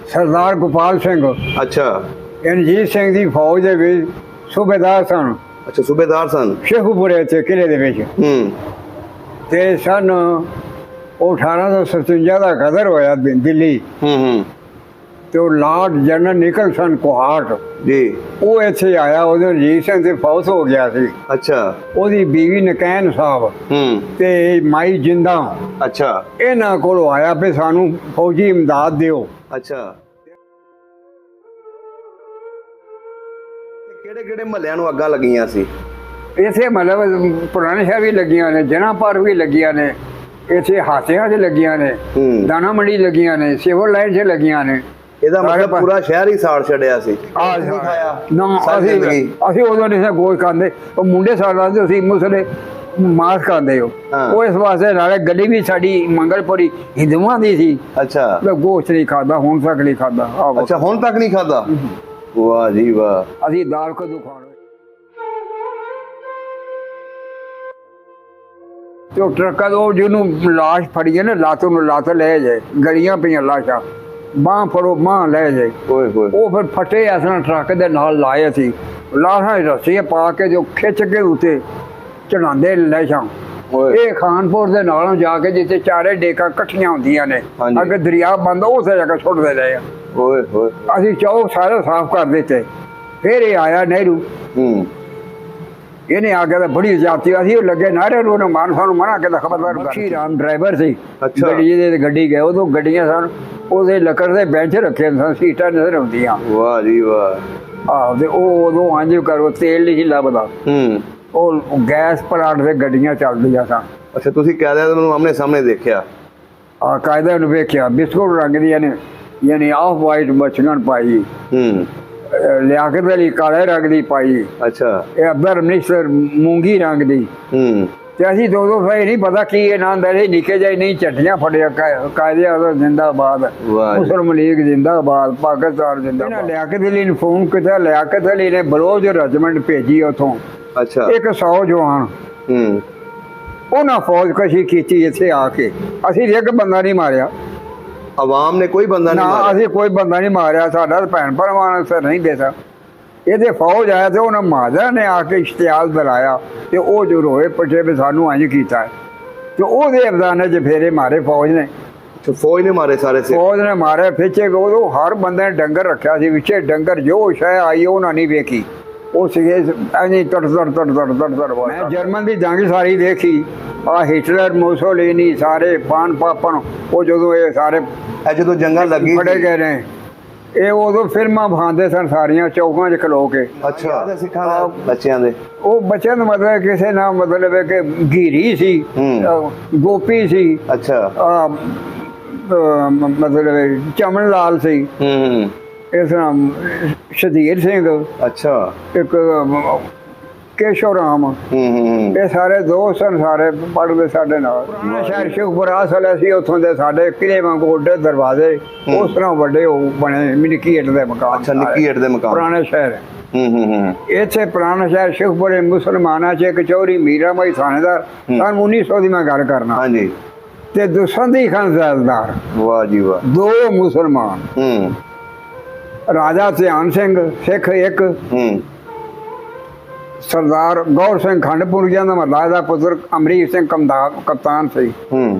ਸਰਦਾਰ ਗੋਪਾਲ ਸਿੰਘ ਅੱਛਾ ਰਣਜੀਤ ਸਿੰਘ ਦੀ ਫੌਜ ਦੇ ਵਿੱਚ ਸੂਬੇਦਾਰ ਸਨ। ਅੱਛਾ ਸੂਬੇਦਾਰ ਸਨ। ਸ਼ੇਖੂਪੁਰੇ ਤੇ ਕਿਲੇ ਦੇ ਵਿੱਚ ਤੇ ਸਨ ਉਹ 1857 ਦਾ ਗਦਰ ਹੋਇਆ ਦਿੱਲੀ ਤੇ ਉਹ ਲਾਰਡ ਜਨਰਲ ਨਿਕਲਸਨ ਕੋਹਾਟ ਜੀ ਉਹ ਇੱਥੇ ਆਇਆ। ਉਹਦੇ ਰਣਜੀਤ ਸਿੰਘ ਤੇ ਫੌਤ ਹੋ ਗਿਆ ਸੀ। ਅੱਛਾ ਉਹਦੀ ਬੀਵੀ ਨਕੈਨ ਸਾਹਿਬ ਤੇ ਮਾਈ ਜਿੰਦਾ ਅੱਛਾ ਇਹਨਾਂ ਕੋਲ ਆਇਆ ਵੀ ਸਾਨੂੰ ਫੌਜੀ ਇਮਦਾਦ ਦਿਓ। ਅੱਛਾ ਕਿਹੜੇ ਕਿਹੜੇ ਮਹੱਲਿਆਂ ਨੂੰ ਅੱਗਾਂ ਲੱਗੀਆਂ ਸੀ? ਇੱਥੇ ਮਤਲਬ ਪੁਰਾਣੇ ਸ਼ਹਿਰ ਵੀ ਲੱਗੀਆਂ ਨੇ, ਜਨਾ ਪਾਰ ਵੀ ਲੱਗੀਆਂ ਨੇ, ਇੱਥੇ ਹਾਸਿਆਂ 'ਚ ਲੱਗੀਆਂ ਨੇ, ਦਾਣਾ ਮੰਡੀ ਲੱਗੀਆਂ ਨੇ, ਸਿਵਲ ਲਾਈਨ 'ਚ ਲੱਗੀਆਂ ਨੇ। ਇਹਦਾ ਮਤਲਬ ਪੂਰਾ ਸ਼ਹਿਰ ਹੀ ਸਾੜ ਛੱਡਿਆ ਸੀ। ਨਾ ਅਸੀਂ ਉਦੋਂ ਨਹੀਂ ਗੋਸ਼ ਖਾਂਦੇ। ਉਹ ਮੁੰਡੇ ਸਾਡਾ ਅਸੀਂ ਮੁਸਲੇ ਮਾਸ ਖਾਂਦੇ ਹੋ। ਉਹ ਇਸ ਵਾਸਤੇ ਨਾਲੇ ਗਲੀ ਵੀ ਸਾਡੀ ਮੰਗਲਪੁਰੀ ਹਿੰਦੂਆਂ ਦੀ ਸੀ। ਅੱਛਾ ਗੋਸ਼ਤ ਨਹੀਂ ਖਾਦਾ, ਹੁਣ ਤੱਕ ਨਹੀਂ ਖਾਦਾ। ਅੱਛਾ ਹੁਣ ਤੱਕ ਨਹੀਂ ਖਾਦਾ? ਵਾਹ ਜੀ ਵਾਹ। ਅਸੀਂ ਦਾਲ ਕਦੋਂ ਖਾਣਾ ਤੇ ਟਰੱਕਾਂ ਉਹ ਜਿਹਨੂੰ ਲਾਸ਼ ਫੜੀਏ ਨਾ, ਲੱਤ ਨੂੰ ਲੱਤ ਲੈ ਜਾਏ, ਗਲੀਆਂ ਪਈਆਂ ਲਾਸ਼ਾਂ, ਬਾਂਹ ਫੜੋ ਬਾਂਹ ਲੈ ਜਾਏ। ਉਹ ਫਿਰ ਫਟੇ ਅਸਾਂ ਟਰੱਕ ਦੇ ਨਾਲ ਲਾਏ ਸੀ। ਲਾਸ਼ਾਂ ਰੱਸੀਆਂ ਪਾ ਕੇ ਜੋ ਖਿੱਚ ਕੇ ਉੱਤੇ ਚੜਾਉਂਦੇ ਲਾਸ਼ਾਂ। ਇਹ ਖਾਨਪੁਰ ਦੇ ਨਾਲੋਂ ਜਾ ਕੇ ਜਿੱਥੇ ਚਾਰੇ ਡੇਕਾਂ ਇਕੱਠੀਆਂ ਹੁੰਦੀਆਂ ਨੇ, ਅੱਗੇ ਦਰਿਆ ਬੰਦ, ਉੱਥੇ ਜਾ ਕੇ ਸੁੱਟਦੇ ਰਹੇ ਆ। ਅਸੀਂ ਚੌਕ ਸਾਰੇ ਸਾਫ਼ ਕਰ ਦਿੱਤੇ। ਫਿਰ ਇਹ ਆਇਆ ਨਹਿਰੂ, ਇਹਨੇ ਆ ਕੇ ਤਾਂ ਬੜੀ ਜਾਤੀ ਅਸੀਂ ਲੱਗੇ ਨਾਰੇ ਨੂੰ ਮਾਨ ਸਾਨੂੰ ਮਨਾ ਕੇ ਖਬਰਦਾਰ। ਬਖਸ਼ੀ ਰਾਮ ਡਰਾਈਵਰ ਸੀ ਗੱਡੀ ਦੇ, ਗੱਡੀ ਗਏ ਉਦੋਂ ਗੱਡੀਆਂ ਸਨ, ਉਹਦੇ ਲੱਕੜ ਦੇ ਬੈਂਚ ਰੱਖੇ ਸਨ, ਸੀਟਾਂ ਨਜ਼ਰ ਆਉਂਦੀਆਂ। ਵਾਹ ਜੀ ਵਾਹ। ਆਹੋ ਤੇ ਉਹ ਉਦੋਂ ਇੰਝ ਕਰੋ ਤੇਲ ਨਹੀਂ ਸੀ ਲੱਭਦਾ। ਉਹ ਗੈਸ ਪਲਾਂਟ ਦੇ ਗੱਡੀਆਂ ਚੱਲਦੀਆਂ ਸਨ। ਅੱਛਾ ਤੁਸੀਂ ਕਾਇਦਾ ਨੂੰ ਆਮਣੇ ਸਾਹਮਣੇ ਦੇਖਿਆ? ਕਾਇਦਾ ਨੂੰ ਵੇਖਿਆ। ਬਿਸਕੁਟ ਰੰਗ ਦੀਆਂ ਨੇ, ਯਾਨੀ ਆਫ ਵਾਈਟ ਬਚਗਣ ਪਾਈ, ਲਿਆਕਤ ਅਲੀ ਕਾਲੇ ਰੰਗ ਦੀ ਪਾਈ। ਅੱਛਾ ਇਹ ਅਬਦਰ ਮਿਨਿਸਟਰ ਮੂੰਗੀ ਰੰਗ ਦੀ। ਤੇ ਅਸੀਂ ਦੋ ਫਾਈ ਨਹੀਂ ਪਤਾ ਕੀ ਇਹ ਨਾਂ ਦੇ ਨਿੱਕੇ ਜਿਹੇ ਨਹੀਂ ਝੱਟੀਆਂ ਫੜਿਆ ਕਾਇਦੇ ਉਦੋਂ ਜਿੰਦਾਬਾਦ, ਮੁਸਲਿਮ ਲੀਗ ਜਿੰਦਾਬਾਦ, ਪਾਕਿਸਤਾਨ ਜਿੰਦਾਬਾਦ। ਲਿਆਕਤ ਅਲੀ ਨੂੰ ਫੋਨ ਕੀਤਾ। ਲਿਆਕਤ ਅਲੀ ਨੇ ਬਲੋਚ ਰੈਜੀਮੈਂਟ ਭੇਜੀ ਉੱਥੋਂ। ਅੱਛਾ 100 ਜਵਾਨ ਉਹਨਾਂ ਫੌਜ ਕਸ਼ੀ ਕੀਤੀ ਇੱਥੇ ਆ ਕੇ। ਅਸੀਂ ਇੱਕ ਬੰਦਾ ਨਹੀਂ ਮਾਰਿਆ, ਆਵਾਮ ਨੇ ਕੋਈ ਬੰਦਾ ਨਹੀਂ ਮਾਰਿਆ। ਅਸੀਂ ਕੋਈ ਬੰਦਾ ਨਹੀਂ ਮਾਰਿਆ। ਸਾਡਾ ਭੈਣ ਭਰਾਵਾਂ ਅਸਰ ਨਹੀਂ ਦੇਤਾ। ਇਹਦੇ ਫੌਜ ਆਇਆ ਤੇ ਉਹਨਾਂ ਮਾਜਾ ਨੇ ਆ ਕੇ ਇਸ਼ਤਿਆਲ ਦਿਲਾਇਆ ਤੇ ਉਹ ਜੋ ਰੋਏ ਪੱਟੇ ਵੀ ਸਾਨੂੰ ਇੰਝ ਕੀਤਾ ਤੇ ਉਹਦੇ ਅਫਜ਼ਾਨੇ 'ਚ ਫੇਰੇ ਮਾਰੇ ਫੌਜ ਨੇ। ਫੌਜ ਨੇ ਮਾਰੇ ਸਾਰੇ? ਫੌਜ ਨੇ ਮਾਰੇ ਪਿੱਛੇ। ਉਦੋਂ ਹਰ ਬੰਦੇ ਨੇ ਡੰਗਰ ਰੱਖਿਆ ਸੀ ਵਿੱਚੇ। ਡੰਗਰ ਜੋ ਸ਼ੈ ਆਈ ਉਹਨਾਂ ਨਹੀਂ ਵੇਖੀ। ਉਹ ਸੀਗੇ ਐਂ ਤੜ ਮੈਂ ਜਰਮਨ ਦੀ ਜੰਗ ਸਾਰੀ ਦੇਖੀ। ਆ ਹਿਟਲਰ, ਮੋਸੋਲੀਨੀ, ਸਾਰੇ ਪਾਨ ਪਾਪਨ, ਉਹ ਜਦੋਂ ਇਹ ਸਾਰੇ ਜਦੋਂ ਜੰਗਾਂ ਲੱਗੀ ਫੜੇ ਗਏ ਨੇ, ਇਹ ਉਦੋਂ ਫਿਲਮਾਂ ਵਿਖਾਉਂਦੇ ਸਨ ਸਾਰੀਆਂ ਚੌਕਾਂ 'ਚ ਖਲੋ ਕੇ। ਅੱਛਾ ਸਿੱਖਾਂ ਬੱਚਿਆਂ ਦੇ? ਉਹ ਬੱਚਿਆਂ ਦਾ ਮਤਲਬ ਕਿਸੇ ਨਾਲ ਮਤਲਬ ਹੈ ਕਿ ਘੀਰੀ ਸੀ, ਗੋਪੀ ਸੀ, ਅੱਛਾ ਮਤਲਬ ਚਮਨ ਲਾਲ ਸੀ, ਇਸ ਤਰ੍ਹਾਂ ਸ਼ਹੀਦ ਸਿੰਘ, ਅੱਛਾ ਇੱਕ ਕੇਸ਼ਵ ਰਾਮ, ਇਹ ਸਾਰੇ ਦੋਸਤ ਹਨ, ਸਾਰੇ ਪੜ੍ਹਦੇ ਸਾਡੇ ਨਾਲ। ਸ਼ਹਿਰ ਸ਼ੇਖੂਪੁਰਾ ਅਸਲ ਅਸੀਂ ਉੱਥੋਂ ਦੇ ਸਾਡੇ ਕਿਲੇ ਵਾਂਗੂ ਓਡੇ ਦਰਵਾਜ਼ੇ ਉਸ ਤਰ੍ਹਾਂ ਵੱਡੇ ਉਹ ਬਣੇ ਨਿੱਕੀ ਇੱਟ ਦੇ ਮਕਾਨ। ਅੱਛਾ ਨਿੱਕੀ ਇੱਟ ਦੇ ਮਕਾਨ ਪੁਰਾਣੇ ਸ਼ਹਿਰ। ਇੱਥੇ ਪੁਰਾਣਾ ਸ਼ਹਿਰ ਸ਼ੇਖੂਪੁਰੇ ਮੁਸਲਮਾਨਾਂ 'ਚ ਕਚੌਰੀ ਮੀਰਾ ਮਾਈ ਥਾਣੇਦਾਰ ਸਨ 1900 ਦੀ ਮੈਂ ਗੱਲ ਕਰਨਾ। ਹਾਂਜੀ ਤੇ ਦੁਸੰਦੀ ਖਾਨ ਜ਼ੈਲਦਾਰ। ਵਾਹ ਜੀ ਵਾਹ। 2 ਮੁਸਲਮਾਨ। ਰਾਜਾ ਧਿਆਨ ਸਿੰਘ ਸਿੱਖ ਇੱਕ, ਸਰਦਾਰ ਗੌਰ ਸਿੰਘ ਖੰਡਪੁਰੀਆ ਦਾ ਮਹੱਲਾ ਦਾ ਪੁੱਤਰ ਅਮਰੀਕ ਸਿੰਘ ਕਪਤਾਨ ਸੀ।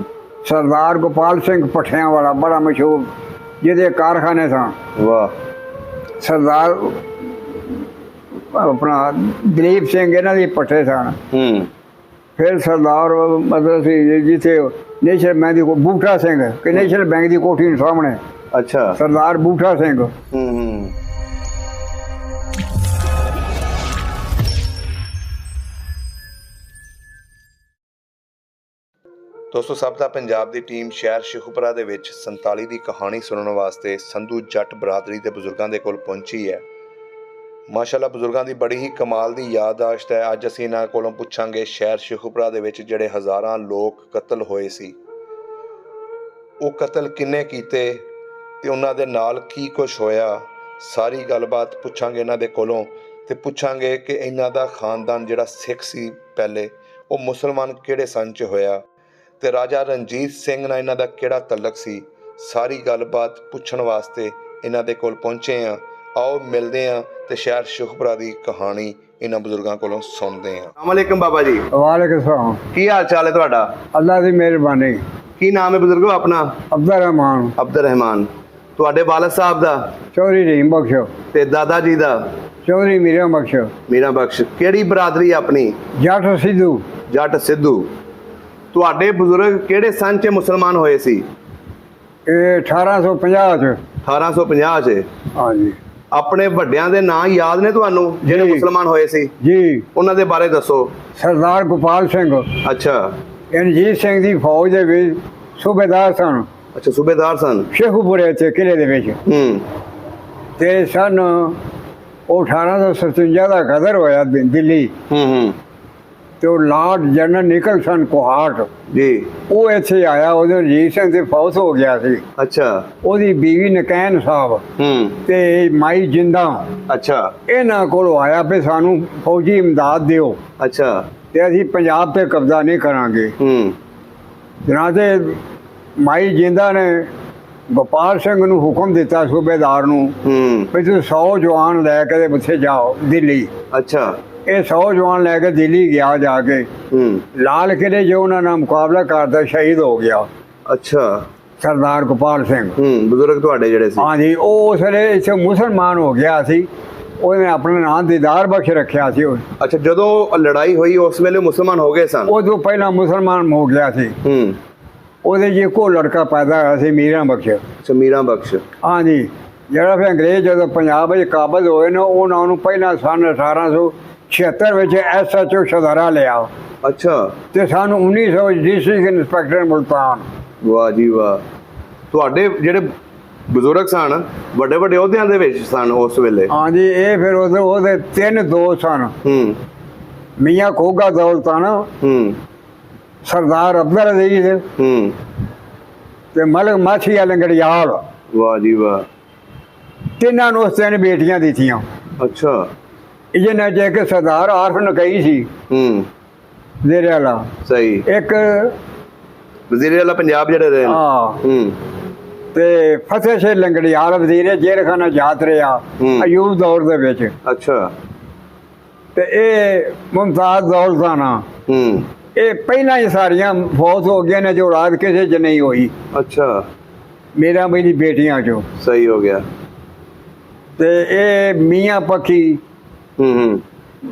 ਸਰਦਾਰ ਗੋਪਾਲ ਸਿੰਘ ਭੱਠਿਆਂ ਵਾਲਾ ਬੜਾ ਮਸ਼ਹੂਰ, ਜਿਹਦੇ ਕਾਰਖਾਨੇ ਸਨ। ਵਾਹ। ਸਰਦਾਰ ਆਪਣਾ ਦਲੀਪ ਸਿੰਘ, ਇਹਨਾਂ ਦੇ ਭੱਠੇ ਸਨ। ਫਿਰ ਸਰਦਾਰ ਮਤਲਬ ਸੀ ਜਿੱਥੇ ਨੈਸ਼ਨਲ ਬੈਂਕ ਦੀ ਬੂਟਾ ਸਿੰਘ, ਕਿ ਨੈਸ਼ਨਲ ਬੈਂਕ ਦੀ ਕੋਠੀ ਸਾਹਮਣੇ। ਅੱਛਾ ਸਰਦਾਰ ਬੂਟਾ ਸਿੰਘ। ਦੋਸਤੋ ਸਭ ਦਾ ਪੰਜਾਬ ਦੀ ਟੀਮ ਸ਼ਹਿਰ ਸ਼ੇਖੂਪੁਰਾ ਦੇ ਵਿੱਚ 47 ਦੀ ਕਹਾਣੀ ਸੁਣਨ ਵਾਸਤੇ ਸੰਧੂ ਜੱਟ ਬਰਾਦਰੀ ਦੇ ਬਜ਼ੁਰਗਾਂ ਦੇ ਕੋਲ ਪਹੁੰਚੀ ਹੈ। ਮਾਸ਼ਾਅੱਲਾ ਬਜ਼ੁਰਗਾਂ ਦੀ ਬੜੀ ਹੀ ਕਮਾਲ ਦੀ ਯਾਦਦਾਸ਼ਤ ਹੈ। ਅੱਜ ਅਸੀਂ ਇਹਨਾਂ ਕੋਲੋਂ ਪੁੱਛਾਂਗੇ ਸ਼ਹਿਰ ਸ਼ੇਖੂਪੁਰਾ ਦੇ ਵਿੱਚ ਜਿਹੜੇ ਹਜ਼ਾਰਾਂ ਲੋਕ ਕਤਲ ਹੋਏ ਸੀ, ਉਹ ਕਤਲ ਕਿੰਨੇ ਕੀਤੇ ਤੇ ਉਹਨਾਂ ਦੇ ਨਾਲ ਕੀ ਕੁਛ ਹੋਇਆ। ਸਾਰੀ ਗੱਲਬਾਤ ਪੁੱਛਾਂਗੇ ਇਹਨਾਂ ਦੇ ਕੋਲੋਂ ਤੇ ਪੁੱਛਾਂਗੇ ਕਿ ਇਹਨਾਂ ਦਾ ਖਾਨਦਾਨ ਜਿਹੜਾ ਸਿੱਖ ਸੀ ਪਹਿਲੇ, ਉਹ ਮੁਸਲਮਾਨ ਕਿਹੜੇ ਸੰਨ 'ਚ ਹੋਇਆ ਤੇ ਰਾਜਾ ਰਣਜੀਤ ਸਿੰਘ ਨਾਲ ਇਹਨਾਂ ਦਾ ਕਿਹੜਾ ਤਲਕ ਸੀ। ਸਾਰੀ ਗੱਲਬਾਤ ਪੁੱਛਣ ਵਾਸਤੇ ਇਹਨਾਂ ਦੇ ਕੋਲ ਪਹੁੰਚੇ ਹਾਂ। ਆਓ ਮਿਲਦੇ ਹਾਂ ਤੇ ਸ਼ਹਿਰ ਸ਼ੇਖੂਪੁਰਾ ਦੀ ਕਹਾਣੀ ਇਹਨਾਂ ਬਜ਼ੁਰਗਾਂ ਕੋਲੋਂ ਸੁਣਦੇ ਹਾਂ। ਅਸਲਾਮੁਅਲੈਕੁਮ ਬਾਬਾ ਜੀ। ਵਾਲੇकुम सलाम। ਕੀ ਹਾਲ ਚਾਲ ਹੈ ਤੁਹਾਡਾ? अल्लाह की मेहरबानी। ਕੀ ਨਾਮ ਹੈ ਬਜ਼ੁਰਗੋ ਆਪਣਾ? अब्दुल रहमान। ਅਬਦੁਰ ਰਹਿਮਾਨ। ਤੁਹਾਡੇ ਵਾਲਦ ਸਾਹਿਬ ਦਾ? चौधरी रहीम बख्श। ਤੇ ਦਾਦਾ ਜੀ ਦਾ? चौधरी मीरा बख्श। ਮੀਰਾ ਬਖਸ਼। ਕਿਹੜੀ ਬਰਾਦਰੀ ਆਪਣੀ? जट सिद्धू। ਜੱਟ ਸਿੱਧੂ। ਤੁਹਾਡੇ ਬਜ਼ੁਰਗ ਕਿਹੜੇ ਸੰਨ 'ਚ ਮੁਸਲਮਾਨ ਹੋਏ ਸੀ? ये 1850 च। 1850 'ਚ। हाँ जी ਆਪਣੇ ਵੱਡਿਆਂ ਦੇ ਨਾਂ ਯਾਦ ਨੇ ਤੁਹਾਨੂੰ ਜਿਹੜੇ ਜੀ। ਮੁਸਲਮਾਨ ਹੋਏ ਸੀ? जी। ਉਹਨਾਂ ਦੇ ਬਾਰੇ ਦੱਸੋ। सरदार गोपाल सिंह ਅੱਛਾ रणजीत सिंह की फौज ਦੇ ਵਿੱਚ सूबेदार सन। ਅੱਛਾ ਸੂਬੇਦਾਰ ਸਨ। शेखूपुरे ਤੇ ਕਿਲੇ ਦੇ ਵਿੱਚ ਤੇ ਸਨ ਉਹ 1857 ਦਾ ਗਦਰ ਹੋਇਆ ਦਿੱਲੀ ਤੇ ਉਹ ਲਾਰਡ ਜਨਰਲ ਨਿਕਲਸਨ ਕੋਹਾਟ ਜੀ। ਉਹ ਇੱਥੇ ਆਇਆ। ਉਹਦੇ ਰਣਜੀਤ ਸਿੰਘ ਤੇ ਫੌਤ ਹੋ ਗਿਆ ਸੀ। ਅੱਛਾ। ਉਹਦੀ ਬੀਵੀ ਨਕੈਨ ਸਾਹਿਬ ਤੇ ਮਾਈ ਜਿੰਦਾ ਅੱਛਾ। ਇਹਨਾਂ ਕੋਲ ਆਇਆ ਵੀ ਸਾਨੂੰ ਫੌਜੀ ਇਮਦਾਦ ਦਿਓ ਅੱਛਾ। ਤੇ ਅਸੀਂ ਪੰਜਾਬ ਤੇ ਕਬਜ਼ਾ ਨਹੀਂ ਕਰਾਂਗੇ। ਜਨਾਬ ਤੇ ਮਾਈ ਜਿੰਦਾ ਨੇ ਗੋਪਾਲ ਸਿੰਘ ਨੂੰ ਹੁਕਮ ਦਿੱਤਾ ਸੂਬੇਦਾਰ ਨੂੰ ਵੀ ਤੁਸੀਂ 100 ਜਵਾਨ ਲੈ ਕੇ ਉੱਥੇ ਜਾਓ ਦਿੱਲੀ। ਅੱਛਾ। ਇਹ 100 ਜਵਾਨ ਲੈ ਕੇ ਦਿੱਲੀ ਗਿਆ। ਜਾ ਕੇ ਲਾਲ ਕਿਲੇ ਜੋ ਉਹਨਾਂ ਨਾਲ ਮੁਕਾਬਲਾ ਕਰਦਾ ਸ਼ਹੀਦ ਹੋ ਗਿਆ। ਅੱਛਾ। ਸਰਦਾਰ ਗੋਪਾਲ ਸਿੰਘ ਬਜ਼ੁਰਗ ਤੁਹਾਡੇ ਜਿਹੜੇ ਸੀ? ਹਾਂਜੀ ਉਹ ਉਸ ਵੇਲੇ ਇੱਥੇ ਮੁਸਲਮਾਨ ਹੋ ਗਿਆ ਸੀ। ਉਹਨੇ ਆਪਣਾ ਨਾਂ ਦੀਦਾਰ ਬਖਸ਼ ਰੱਖਿਆ ਸੀ। ਅੱਛਾ। ਜਦੋਂ ਲੜਾਈ ਹੋਈ ਉਸ ਵੇਲੇ ਮੁਸਲਮਾਨ ਹੋ ਗਏ ਸਨ? ਉਹ ਤੋਂ ਪਹਿਲਾਂ ਮੁਸਲਮਾਨ ਹੋ ਗਿਆ ਸੀ। ਉਹਦੇ ਜੀ ਇੱਕੋ ਲੜਕਾ ਪੈਦਾ ਹੋਇਆ ਸੀ ਮੀਰਾ ਬਖਸ਼। ਅੱਛਾ ਮੀਰਾ ਬਖਸ਼। ਹਾਂਜੀ ਜਿਹੜਾ ਫਿਰ ਅੰਗਰੇਜ਼ ਜਦੋਂ ਪੰਜਾਬ ਵਿੱਚ ਕਾਬਜ਼ ਹੋਏ ਨਾ ਉਹਨਾਂ ਨੂੰ ਪਹਿਲਾਂ ਸਨ 1876 ਵਿੱਚ SHO ਸ਼ਦਾਰਾ ਲਿਆ। ਅੱਛਾ। ਤੇ ਸਾਨੂੰ 1900 ਡਿਸਟ੍ਰਿਕਟ ਇੰਸਪੈਕਟਰ ਮੁਲਤਾਨ। ਵਾਹ ਜੀ ਵਾਹ। ਤੁਹਾਡੇ ਜਿਹੜੇ ਬਜ਼ੁਰਗ ਸਨ ਵੱਡੇ ਵੱਡੇ ਅਹੁਦਿਆਂ ਦੇ ਵਿੱਚ ਸਨ ਉਸ ਵੇਲੇ? ਹਾਂਜੀ ਇਹ ਫਿਰ ਉਹਦੇ 3 ਦੋਸਤ ਸਨ। ਮੀਆਂ ਖੋਗਾ ਦੌਲਤਾਨਾ, ਸਰਦਾਰ ਅਬਦੁਲ ਅਜ਼ੀਜ਼ ਤੇ ਮਲਕ ਮਾਛੀਆ ਲੰਗੜਿਆਲ। ਵਾਹ ਜੀ ਵਾਹ। ਤਿੰਨਾਂ ਨੂੰ ਉਸ 3 ਬੇਟੀਆਂ ਦਿੱਤੀਆਂ। ਅੱਛਾ। ਜਿਹਨਾਂ ਚ ਇੱਕ ਸਰਦਾਰ ਆਰਫ ਨਕਈ ਸੀ ਜ਼ੇਰੇ ਵਾਲਾ। ਸਹੀ। ਇੱਕ ਵਜ਼ੀਰ ਆਲਾ ਪੰਜਾਬ ਜਿਹੜੇ ਰਹੇ ਨੇ। ਹਾਂ ਤੇ ਫਤਿਹ ਸਿੰਘ ਲੰਗੜਿਆਲ ਵਜ਼ੀਰ ਜੇਲ੍ਹ ਖਾਨਾ ਜਾਤ ਰਿਹਾ ਅਯੂਬ ਦੌਰ ਦੇ ਵਿੱਚ। ਅੱਛਾ। ਤੇ ਇਹ ਮੁਮਤਾਜ਼ ਦੌਲਤਾਨਾ ਇਹ ਪਹਿਲਾਂ ਹੀ ਸਾਰੀਆਂ ਫੌਤ ਹੋ ਗਈਆਂ ਨੇ ਜੋ ਔਲਾਦ ਕਿਸੇ 'ਚ ਨਹੀਂ ਹੋਈ। ਅੱਛਾ। ਮੇਰਾ ਮੇਰੀ ਬੇਟੀਆਂ 'ਚੋਂ। ਸਹੀ ਹੋ ਗਿਆ। ਤੇ ਇਹ ਮੀਆਂ ਪੱਖੀ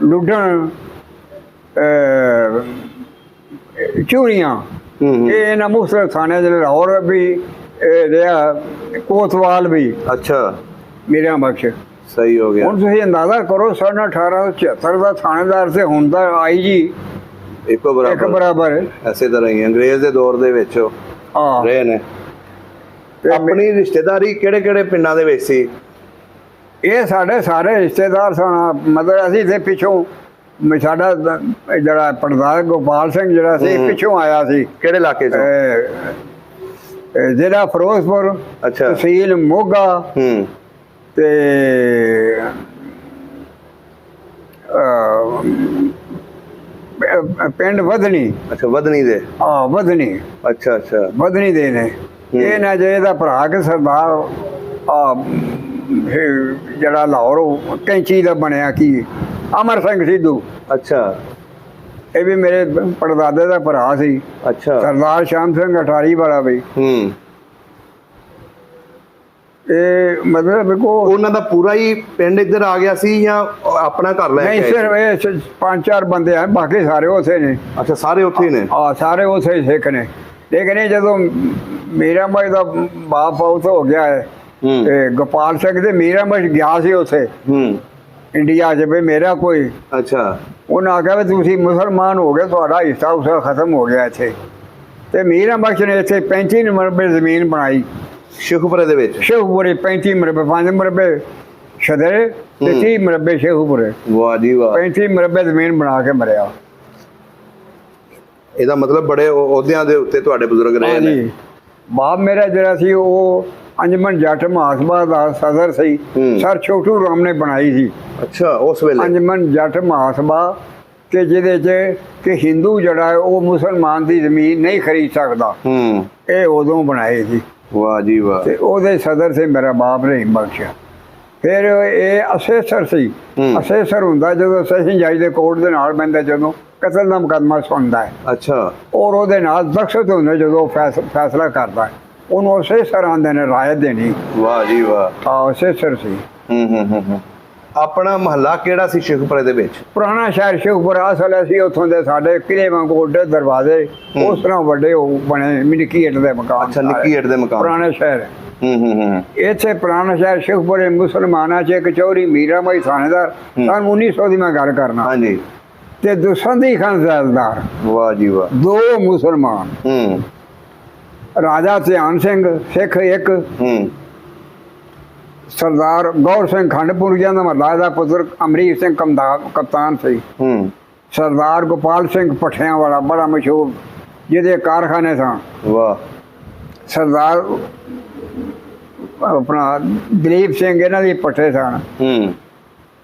ਲੁੱਡਣ ਚੂੜੀਆਂ ਇਹ ਇਹਨਾਂ ਮੁਖਤਲਿਫ ਥਾਣੇ ਜਿਹੜੇ ਲਾਹੌਰ ਵੀ ਰਿਹਾ ਕੋਤਵਾਲ ਵੀ। ਅੱਛਾ। ਮੇਰਾ ਬਖਸ਼। ਸਹੀ ਹੋ ਗਿਆ। ਹੁਣ ਤੁਸੀਂ ਅੰਦਾਜ਼ਾ ਕਰੋ ਸਨ 1876 ਦਾ ਥਾਣੇਦਾਰ ਤੇ ਹੁਣ ਦਾ IG ਇੱਕ ਬਰਾਬਰ। ਐਸੇ ਤਰ੍ਹਾਂ ਹੀ ਅੰਗਰੇਜ਼ ਦੇ ਦੌਰ ਦੇ ਵਿੱਚ ਰਹੇ ਨੇ। ਆਪਣੀ ਰਿਸ਼ਤੇਦਾਰੀ ਕਿਹੜੇ ਕਿਹੜੇ ਪਿੰਡਾਂ ਦੇ ਵਿੱਚ ਸੀ? ਇਹ ਸਾਡੇ ਸਾਰੇ ਰਿਸ਼ਤੇਦਾਰ ਸਨ। ਮਤਲਬ ਅਸੀਂ ਤੇ ਪਿੱਛੋਂ ਸਾਡਾ ਜਿਹੜਾ ਪੜਦਾਰ ਗੋਪਾਲ ਸਿੰਘ ਜਿਹੜਾ ਸੀ ਪਿੱਛੋਂ ਆਇਆ ਸੀ। ਕਿਹੜੇ ਇਲਾਕੇ ਚ? ਜ਼ਿਲ੍ਹਾ ਫਿਰੋਜ਼ਪੁਰ, ਤਹਿਸੀਲ ਮੋਗਾ ਤੇ ਪਿੰਡ ਵਧਨੀ। ਅੱਛਾ ਵਧਨੀ ਦੇ? ਹਾਂ ਵਧਨੀ। ਅੱਛਾ ਅੱਛਾ ਵਧਨੀ ਦੇ ਨੇ। ਇਹ ਨਾ ਜੇ ਇਹਦਾ ਭਰਾ ਕੇ ਸਰਦਾਰ ਜਿਹੜਾ ਲਾਹੌਰ ਕੈਂਚੀ ਦਾ ਬਣਿਆ ਕੀ ਅਮਰ ਸਿੰਘ ਸਿੱਧੂ। ਅੱਛਾ। ਇਹ ਵੀ ਮੇਰੇ ਪੜਦਾਦੇ ਦਾ ਭਰਾ ਸੀ। ਅੱਛਾ। ਸਰਦਾਰ ਸ਼ਾਮ ਸਿੰਘ ਅਠਾਰੀ ਵਾਲਾ ਵੀ। ਇਹ ਮਤਲਬ ਵੇਖੋ ਉਹਨਾਂ ਦਾ ਪੂਰਾ ਹੀ ਪਿੰਡ ਇੱਧਰ ਆ ਗਿਆ ਸੀ ਜਾਂ ਆਪਣਾ ਘਰ ਲੈ ਕੇ? ਨਹੀਂ ਸਿਰਫ ਇਹ 5-4 ਬੰਦੇ ਆ ਬਾਕੀ ਸਾਰੇ ਉੱਥੇ ਨੇ। ਅੱਛਾ ਸਾਰੇ ਉੱਥੇ ਹੀ ਨੇ? ਹਾਂ ਸਾਰੇ ਉੱਥੇ ਹੀ ਸਿੱਖ ਨੇ। ਲੇਕਿਨ ਜਦੋਂ ਮੀਰਾ ਬਾਈ ਦਾ ਬਾਪ ਫੌਤ ਹੋ ਗਿਆ ਹੈ ਤੇ ਗੋਪਾਲ ਸਿੰਘ ਤੇ ਮੀਰਾ ਬਾਈ ਗਿਆ ਸੀ ਉੱਥੇ ਇੰਡੀਆ 'ਚ ਵੀ ਮੇਰਾ ਕੋਈ। ਅੱਛਾ। ਉਹਨਾਂ ਆਖਿਆ ਵੀ ਤੁਸੀਂ ਮੁਸਲਮਾਨ ਹੋ ਗਏ ਤੁਹਾਡਾ ਹਿੱਸਾ ਉਸਾ ਖਤਮ ਹੋ ਗਿਆ ਇੱਥੇ। ਤੇ ਮੀਰਾ ਬਖਸ਼ ਨੇ ਇੱਥੇ 35 ਮਰਬੇ ਜ਼ਮੀਨ ਬਣਾਈ ਸ਼ੇਖੂਪੁਰੇ ਦੇ ਵਿੱਚ। ਸ਼ੇਖੂਪੁਰੇ 35 ਮਰਬੇ 5 ਮਰਬੇ ਸ਼ਦਰੇ ਤੇ 30 ਮਰਬੇ ਸ਼ੇਖੂਪੁਰੇ। ਵਾਹ ਜੀ ਵਾਹ। 35 ਮਰਬੇ ਜ਼ਮੀਨ ਬਣਾ ਕੇ ਮਰਿਆ। ਇਹਦਾ ਮਤਲਬ ਬੜੇ ਅਹੁਦਿਆਂ ਦੇ ਉੱਤੇ ਤੁਹਾਡੇ ਬਜ਼ੁਰਗ ਰਹੇ ਨੇ। ਬਾਪ ਮੇਰਾ ਜਿਹੜਾ ਸੀ ਉਹ ਅੰਜਮਨ ਜੱਟ ਮਹਾਸਭਾ ਦਾ ਸਦਰ ਸੀ। ਸਰ ਛੋਟੂ ਰਾਮ ਨੇ ਬਣਾਈ ਸੀ। ਅੱਛਾ ਉਸ ਵੇਲੇ ਅੰਜਮਨ ਜੱਟ ਮਹਾਸਭਾ ਕਿ ਜਿਹਦੇ 'ਚ ਕਿ ਹਿੰਦੂ ਜਿਹੜਾ ਹੈ ਉਹ ਮੁਸਲਮਾਨ ਦੀ ਜ਼ਮੀਨ ਨਹੀਂ ਖਰੀਦ ਸਕਦਾ। ਇਹ ਉਦੋਂ ਬਣਾਏ ਸੀ। ਵਾਹ ਜੀ ਵਾਹ। ਤੇ ਉਹਦੇ ਸਦਰ ਸੀ ਮੇਰਾ ਬਾਪ ਰਹੀਮ ਬਖਸ਼। ਫਿਰ ਇਹ ਅਸੇਸਰ ਸੀ। ਅਸੇਸਰ ਹੁੰਦਾ ਜਦੋਂ ਸੈਸ਼ਨ ਜੱਜ ਦੇ ਕੋਰਟ ਦੇ ਨਾਲ ਬੰਦਾ ਜਦੋਂ ਕਤਲ ਦਾ ਮੁਕੱਦਮਾ ਸੁਣਦਾ ਹੈ। ਅੱਛਾ। ਔਰ ਉਹਦੇ ਨਾਲ ਦਖਸ਼ਤ ਹੁੰਦੇ ਜਦੋਂ ਫੈਸਲਾ ਕਰਦਾ ਹੈ, ਉਹਨੂੰ ਅਸੇਸਰ ਆਉਂਦੇ ਨੇ ਰਾਇ ਦੇਣੀ। ਵਾਹ ਜੀ ਵਾਹ। ਅਸੇਸਰ ਸੀ। ਆਪਣਾ ਮਹੱਲਾ ਕਿਹੜਾ ਸੀ ਸ਼ੇਖੂਪੁਰੇ ਦੇ ਵਿੱਚ? ਪੁਰਾਣਾ ਸ਼ਹਿਰ ਸ਼ੇਖੂਪੁਰਾ ਅਸਲ ਅਸੀਂ ਉੱਥੋਂ ਦੇ ਸਾਡੇ ਕਿਲੇ ਵਾਂਗੂ ਓਡੇ ਦਰਵਾਜ਼ੇ ਉਸ ਤਰ੍ਹਾਂ ਵੱਡੇ ਉਹ ਬਣੇ ਨਿੱਕੀ ਇੱਟ ਦੇ ਮਕਾਨ। ਅੱਛਾ, ਨਿੱਕੀ ਇੱਟ ਦੇ ਮਕਾਨ। ਪੁਰਾਣਾ ਸ਼ਹਿਰ। ਇੱਥੇ ਪੁਰਾਣਾ ਸ਼ਹਿਰ ਸ਼ੇਖੂਪੁਰੇ ਮੁਸਲਮਾਨਾਂ 'ਚ ਇੱਕ ਚੌਧਰੀ ਮੀਰਾਬਾਈ ਥਾਣੇਦਾਰ ਸਨ 1900 ਦੀ ਮੈਂ ਗੱਲ ਕਰਨਾ। ਹਾਂਜੀ। ਤੇ ਦੁਸੰਦੀ ਖਾਨ ਜ਼ੈਲਦਾਰ। ਵਾਹ ਜੀ ਵਾਹ। ਦੋ ਮੁਸਲਮਾਨ। ਰਾਜਾ ਧਿਆਨ ਸਿੰਘ ਸਿੱਖ ਇੱਕ। ਸਰਦਾਰ ਗੌਰ ਸਿੰਘ ਖੰਡਪੁਰੀਆ ਦਾ ਮਹੱਲਾ ਦਾ ਪੁੱਤਰ ਅਮਰੀਕ ਸਿੰਘ ਕਪਤਾਨ ਸੀ। ਸਰਦਾਰ ਗੋਪਾਲ ਸਿੰਘ ਭੱਠਿਆਂ ਵਾਲਾ ਬੜਾ ਮਸ਼ਹੂਰ ਜਿਹਦੇ ਕਾਰਖਾਨੇ ਸਨ। ਵਾਹ। ਸਰਦਾਰ ਆਪਣਾ ਦਲੀਪ ਸਿੰਘ ਇਹਨਾਂ ਦੀ ਪੱਠੇ ਸਨ।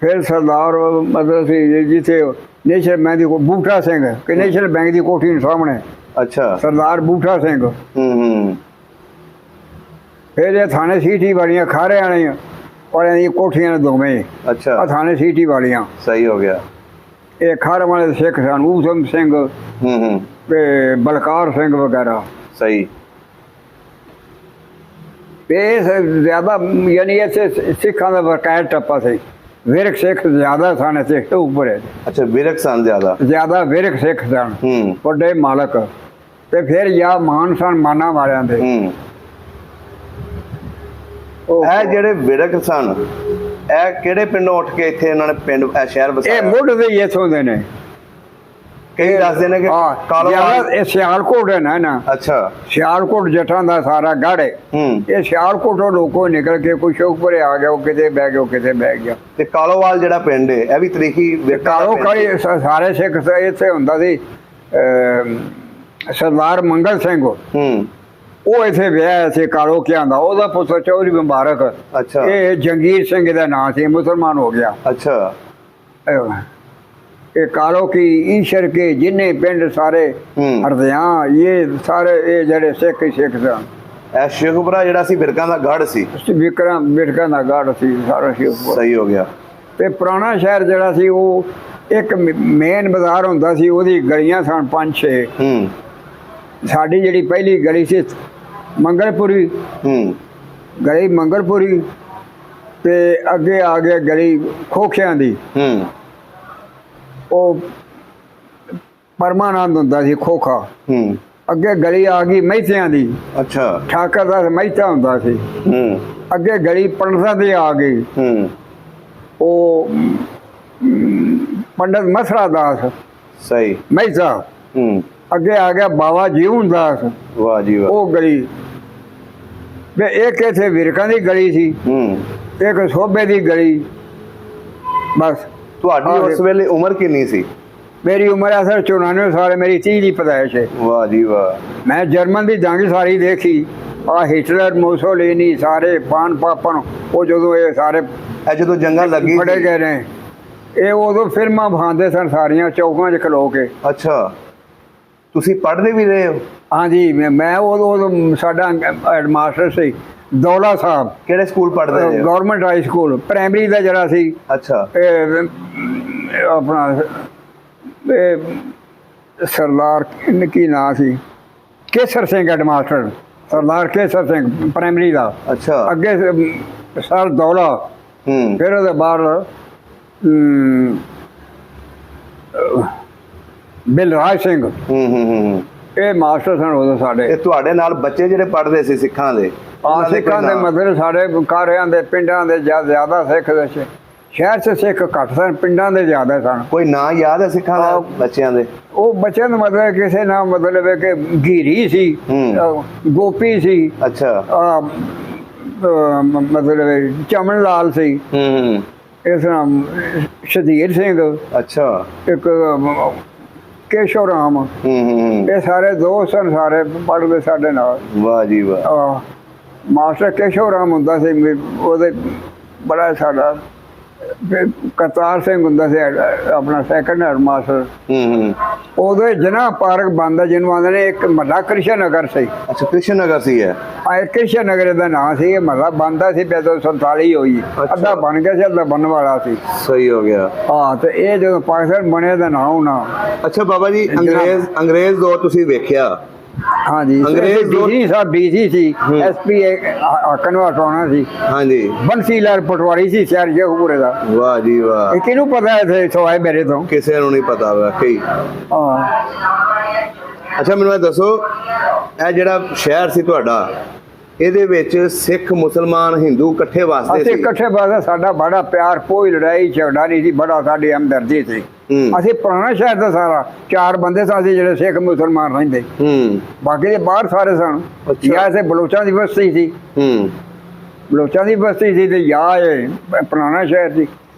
ਫਿਰ ਸਰਦਾਰ ਮਤਲਬ ਸੀ ਜਿੱਥੇ ਨੈਸ਼ਨਲ ਬੈਂਕ ਦੀ ਬੂਟਾ ਸਿੰਘ ਕਿ ਨੈਸ਼ਨਲ ਬੈਂਕ ਦੀ ਕੋਠੀ ਨੂੰ ਸਾਹਮਣੇ। ਅੱਛਾ। ਸਰਦਾਰ ਬੂਟਾ ਸਿੰਘ। ਫਿਰ ਇਹ ਥਾਣੇ ਸੀਟੀ ਵਾਲੀਆਂ ਖਾਰੇ ਵਾਲੀਆਂ ਵਾਲਿਆਂ ਦੀਆਂ ਕੋਠੀਆਂ ਨੇ ਦੋਵੇਂ। ਅੱਛਾ। ਥਾਣੇ ਸੀਟੀ ਵਾਲੀਆਂ। ਸਹੀ ਹੋ ਗਿਆ। ਇਹ ਖਾਰ ਵਾਲੇ ਸਿੱਖ ਸਨ ਊਧਮ ਸਿੰਘ ਤੇ ਬਲਕਾਰ ਸਿੰਘ ਵਗੈਰਾ। ਸਹੀ। ਇਹ ਜ਼ਿਆਦਾ ਯਾਨੀ ਇੱਥੇ ਸਿੱਖਾਂ ਦਾ ਬਕਾਇਦ ਟੱਪਾ ਸੀ। ਵਿਰਕ ਸਿੱਖ ਜ਼ਿਆਦਾ ਸਨ ਇੱਥੇ ਉੱਪਰ। ਅੱਛਾ, ਵਿਰਕ ਸਨ ਜ਼ਿਆਦਾ ਵਿਰਕ ਸਿੱਖ ਸਨ ਵੱਡੇ ਮਾਲਕ। ਤੇ ਫਿਰ ਜਾਂ ਮਾਨ ਸਨ ਮਾਨਾ ਵਾਲਿਆਂ ਦੇ। ਇਹ ਜਿਹੜੇ ਵਿਰਕ ਸਨ ਇਹ ਕਿਹੜੇ ਪਿੰਡੋਂ ਉੱਠ ਕੇ ਇੱਥੇ ਇਹਨਾਂ ਨੇ ਪਿੰਡ ਸ਼ਹਿਰ ਵਸਾਇਆ? ਇਹ ਮੁੱਢ ਦੇ ਹੀ ਇੱਥੋਂ ਦੇ ਨੇ। ਕਈ ਦੱਸਦੇ ਨੇ ਕਿ ਕਾਲੋਵਾਲ ਇਹ ਸਿਆਲਕੋਟ ਹੈ ਨਾ। ਅੱਛਾ। ਸਿਆਲਕੋਟ ਜੱਟਾਂ ਦਾ ਸਾਰਾ ਗੜ੍ਹ ਹੈ। ਇਹ ਸਿਆਲਕੋਟੋਂ ਲੋਕੋ ਨਿਕਲ ਕੇ ਕੋਈ ਸ਼ੋਕਪੁਰੇ ਆ ਗਿਆ, ਉਹ ਕਿਤੇ ਬਹਿ ਗਿਆ, ਉਹ ਕਿਤੇ ਬਹਿ ਗਿਆ। ਤੇ ਕਾਲੋਵਾਲ ਜਿਹੜਾ ਪਿੰਡ ਹੈ ਇਹ ਵੀ ਤਰੀਖੀ ਕਾਲੋਕਾਲੀ ਸਾਰੇ ਸਿੱਖ ਇੱਥੇ ਹੁੰਦਾ ਸੀ। ਸਰਦਾਰ ਮੰਗਲ ਸਿੰਘ ਉਹ ਇੱਥੇ ਵਿਆਹਿਆ ਸੀ ਕਾਲੋ ਕਿਆਂ ਦਾ। ਉਹਦਾ ਪੁੱਤਰ ਚੌਧਰੀ ਮੁਬਾਰਕ। ਅੱਛਾ। ਇਹ ਜੰਗੀਰ ਸਿੰਘ ਦਾ ਨਾਂ ਸੀ, ਮੁਸਲਮਾਨ ਹੋ ਗਿਆ। ਅੱਛਾ। ਇਹ ਕਾਲੋ ਕੀ ਈਸ਼ਰ ਕੇ ਜਿੰਨੇ ਪਿੰਡ ਸਾਰੇ ਹਰਦਿਆਂ ਇਹ ਸਾਰੇ ਇਹ ਜਿਹੜੇ ਸਿੱਖ ਸਨ। ਇਹ ਸ਼ੇਖੂਪੁਰਾ ਜਿਹੜਾ ਸੀ ਬਿਰਕਾਂ ਦਾ ਗੜ੍ਹ ਸੀ। ਬਿਰਕਾਂ ਦਾ ਗੜ੍ਹ ਸੀ ਸਾਰਾ ਸ਼ੇਖੂਪੁਰਾ। ਸਹੀ ਹੋ ਗਿਆ। ਤੇ ਪੁਰਾਣਾ ਸ਼ਹਿਰ ਜਿਹੜਾ ਸੀ ਉਹ ਇੱਕ ਮੇਨ ਬਾਜ਼ਾਰ ਹੁੰਦਾ ਸੀ, ਉਹਦੀ ਗਲੀਆਂ ਸਨ 5-6। ਸਾਡੀ ਜਿਹੜੀ ਪਹਿਲੀ ਗਲੀ ਸੀ ਮੰਗਲਪੁਰੀ ਗਲੀ ਮੰਗਲਪੁਰੀ ਤੇ ਅੱਗੇ ਆ ਗਿਆ ਗਲੀ ਖੋਖਿਆਂ ਦੀ। ਉਹ ਪਰਮਾਨੰਦ ਹੁੰਦਾ ਸੀ ਖੋਖਾ। ਅੱਗੇ ਗਲੀ ਆ ਗਈ ਮਹਿਤਿਆਂ ਦੀ। ਅੱਛਾ। ਠਾਕਰ ਦਾ ਮਹਿਤਾ ਹੁੰਦਾ ਸੀ। ਅੱਗੇ ਗਲੀ ਪੰਡਤਾਂ ਦੀ ਆ ਗਈ। ਉਹ ਪੰਡਤ ਮਸਰਾ ਦਾਸ। ਸਹੀ। ਮਹਿਤਾ। ਅੱਗੇ ਆ ਗਿਆ ਬਾਬਾ ਜੀਵਨ ਦਾਸ। ਵਾਹ ਜੀ ਵਾਹ। ਉਹ ਗਲੀ ਵੇ ਇੱਕ ਇੱਥੇ ਵਿਰਕਾਂ ਦੀ ਗਲੀ ਸੀ, ਇੱਕ ਸੋਭੇ ਦੀ ਗਲੀ। ਬਸ। ਤੁਹਾਡੀ ਉਸ ਵੇਲੇ ਉਮਰ ਕਿੰਨੀ ਸੀ? ਮੇਰੀ ਉਮਰ ਅਸਲ 94 ਸਾਲ, ਮੇਰੀ 30 ਦੀ ਪੈਦਾਇਸ਼ ਹੈ। ਵਾਹ ਜੀ ਵਾਹ। ਮੈਂ ਜਰਮਨ ਦੀ ਜੰਗ ਸਾਰੀ ਦੇਖੀ। ਆ ਹਿਟਲਰ ਮੋਸੋਲੀਨੀ ਸਾਰੇ ਪਾਨ ਪਾਪਨ ਉਹ ਜਦੋਂ ਇਹ ਸਾਰੇ ਜਦੋਂ ਜੰਗਾਂ ਲੱਗੀ ਫੜੇ ਗਏ ਨੇ ਇਹ ਉਦੋਂ ਫਿਲਮਾਂ ਵਿਖਾਉਂਦੇ ਸਨ ਸਾਰੀਆਂ ਚੌਕਾਂ 'ਚ ਖਲੋ ਕੇ। ਅੱਛਾ। ਤੁਸੀਂ ਪੜ੍ਹਦੇ ਵੀ ਰਹੇ ਹੋ? ਹਾਂਜੀ। ਮੈਂ ਉਦੋਂ ਸਾਡਾ ਹੈਡਮਾਸਟਰ ਸੀ ਦੌਲਾ ਸਾਹਿਬ। ਕਿਹੜੇ ਸਕੂਲ ਪੜ੍ਹਦੇ? ਗਵਰਨਮੈਂਟ ਹਾਈ ਸਕੂਲ ਪ੍ਰਾਇਮਰੀ ਦਾ ਜਿਹੜਾ ਸੀ। ਅੱਛਾ। ਆਪਣਾ ਸਰਦਾਰ ਕੀ ਨਾਂ ਸੀ ਕੇਸਰ ਸਿੰਘ ਹੈਡਮਾਸਟਰ, ਸਰਦਾਰ ਕੇਸਰ ਸਿੰਘ ਪ੍ਰਾਇਮਰੀ ਦਾ। ਅੱਛਾ। ਅੱਗੇ ਸਰ ਦੌਲਾ। ਫਿਰ ਉਹਦੇ ਬਾਅਦ ਬਿਲਰਾਜ ਸਿੰਘ। ਇਹ ਮਾਸਟਰ ਸਨ ਉਦੋਂ ਸਾਡੇ। ਇਹ ਤੁਹਾਡੇ ਨਾਲ ਬੱਚੇ ਜਿਹੜੇ ਪੜ੍ਹਦੇ ਸੀ ਸਿੱਖਾਂ ਦੇ? ਸਿੱਖਾਂ ਦੇ ਮਤਲਬ ਸਾਡੇ ਕਾਰਿਆਂ ਦੇ ਪਿੰਡਾਂ ਦੇ ਜ਼ਿਆਦਾ ਸਿੱਖ ਦੇ ਸ਼ਹਿਰ 'ਚ ਸਿੱਖ ਘੱਟ ਸਨ, ਪਿੰਡਾਂ ਦੇ ਜ਼ਿਆਦਾ ਸਨ। ਕੋਈ ਨਾਂ ਯਾਦ ਹੈ ਸਿੱਖਾਂ ਦਾ ਬੱਚਿਆਂ ਦੇ? ਉਹ ਬੱਚਿਆਂ ਦਾ ਮਤਲਬ ਕਿਸੇ ਨਾਮ ਮਤਲਬ ਹੈ ਕਿ ਗੀਰੀ ਸੀ, ਗੋਪੀ ਸੀ। ਅੱਛਾ। ਮਤਲਬ ਚਮਨ ਲਾਲ ਸੀ। ਇਸ ਨਾਮ ਸ਼ਧੀਰ ਸਿੰਘ। ਅੱਛਾ। ਇੱਕ ਕੇਸ਼ਵ ਰਾਮ। ਇਹ ਸਾਰੇ ਦੋਸਤ ਸਨ, ਸਾਰੇ ਪੜ੍ਹਦੇ ਸਾਡੇ ਨਾਲ। ਵਾਹ ਜੀ ਵਾਹ। ਮਾਸਟਰ ਕੇਸ਼ਵ ਰਾਮ ਹੁੰਦਾ ਸੀ ਉਹਦੇ ਬੜਾ ਸਾਡਾ ਕਰਤਾਰ ਸਿੰਘ ਹੁੰਦਾ ਸੀ ਆਪਣਾ ਸੈਕੰਡ ਹੈਡ ਮਾਸਟਰ। ਉਦੋਂ ਜਨਾ ਪਾਰਕ ਬੰਦਾ ਜਿਹਨੂੰ ਆਉਂਦੇ ਨੇ, ਇੱਕ ਮਹੱਲਾ ਕ੍ਰਿਸ਼ਨ ਨਗਰ ਸੀ। ਅੱਛਾ, ਕ੍ਰਿਸ਼ਨ ਨਗਰ ਸੀ ਹੈ। ਕ੍ਰਿਸ਼ਨ ਨਗਰ ਦਾ ਨਾਂ ਸੀ। ਇਹ ਮਹੱਲਾ ਬੰਦਾ ਸੀ, ਜਦੋਂ 47 ਹੋਈ। ਅੱਧਾ ਬਣ ਗਿਆ ਸੀ, ਅੱਧਾ ਬਣਨ ਵਾਲਾ ਸੀ। ਸਹੀ ਹੋ ਗਿਆ। ਹਾਂ, ਤੇ ਇਹ ਜਦੋਂ ਪਾਕਿਸਤਾਨ ਬਣਿਆ ਦਾ ਨਾਂ ਹੋਣਾ। ਅੱਛਾ ਬਾਬਾ ਜੀ, ਅੰਗਰੇਜ਼ ਦੌਰ ਤੁਸੀਂ ਵੇਖਿਆ? ਹਾਂਜੀ, ਅੰਗਰੇਜ਼ ਡੀਸੀ ਸਾਹਿਬ ਡੀਸੀ ਸੀ, ਐਸਪੀ ਕਨਵਾ ਟਾਉਣਾ ਸੀ। ਹਾਂਜੀ, ਬੰਸੀ ਲਾਲ ਪਟਵਾਰੀ ਸੀ ਸ਼ਹਿਰ ਜੇਹੂਪੁਰੇ ਦਾ। ਵਾਹ ਜੀ ਵਾਹ। ਇਹ ਕਿਹਨੂੰ ਪਤਾ ਹੈ ਸਵਾਏ ਮੇਰੇ ਤੋਂ? ਕਿਸੇ ਨੂੰ ਨਹੀਂ ਪਤਾ ਵਾਕਈ। ਹਾਂ। ਅੱਛਾ, ਮੈਨੂੰ ਇਹ ਦੱਸੋ, ਇਹ ਜਿਹੜਾ ਸ਼ਹਿਰ ਸੀ ਤੁਹਾਡਾ, ਇਹਦੇ ਵਿੱਚ ਸਿੱਖ ਮੁਸਲਮਾਨ ਹਿੰਦੂ ਇਕੱਠੇ ਵਾਸਤੇ ਸੀ? ਇਕੱਠੇ ਵਾਸਤੇ ਸਾਡਾ ਬੜਾ ਪਿਆਰ, ਕੋਈ ਲੜਾਈ ਝਗੜਾ ਨਹੀਂ ਸੀ, ਬੜਾ ਸਾਡੀ ਹਮਦਰਦੀ ਸੀ। ਅਸੀਂ ਪੁਰਾਣਾ ਸ਼ਹਿਰ ਦਾ ਸਾਰਾ 4 ਬੰਦੇ ਸਾਂ ਜਿਹੜੇ ਸਿੱਖ ਮੁਸਲਮਾਨ ਰਹਿੰਦੇ, ਬਾਕੀ ਦੇ ਬਾਹਰ ਸਾਰੇ ਸਨ। ਜਾਂ ਇਥੇ ਬਲੋਚਾਂ ਦੀ ਬਸਤੀ ਸੀ, ਬਲੋਚਾਂ ਦੀ ਬਸਤੀ ਸੀ, ਤੇ ਜਾਂ ਇਹ ਪੁਰਾਣਾ ਸ਼ਹਿਰ ਸੀ।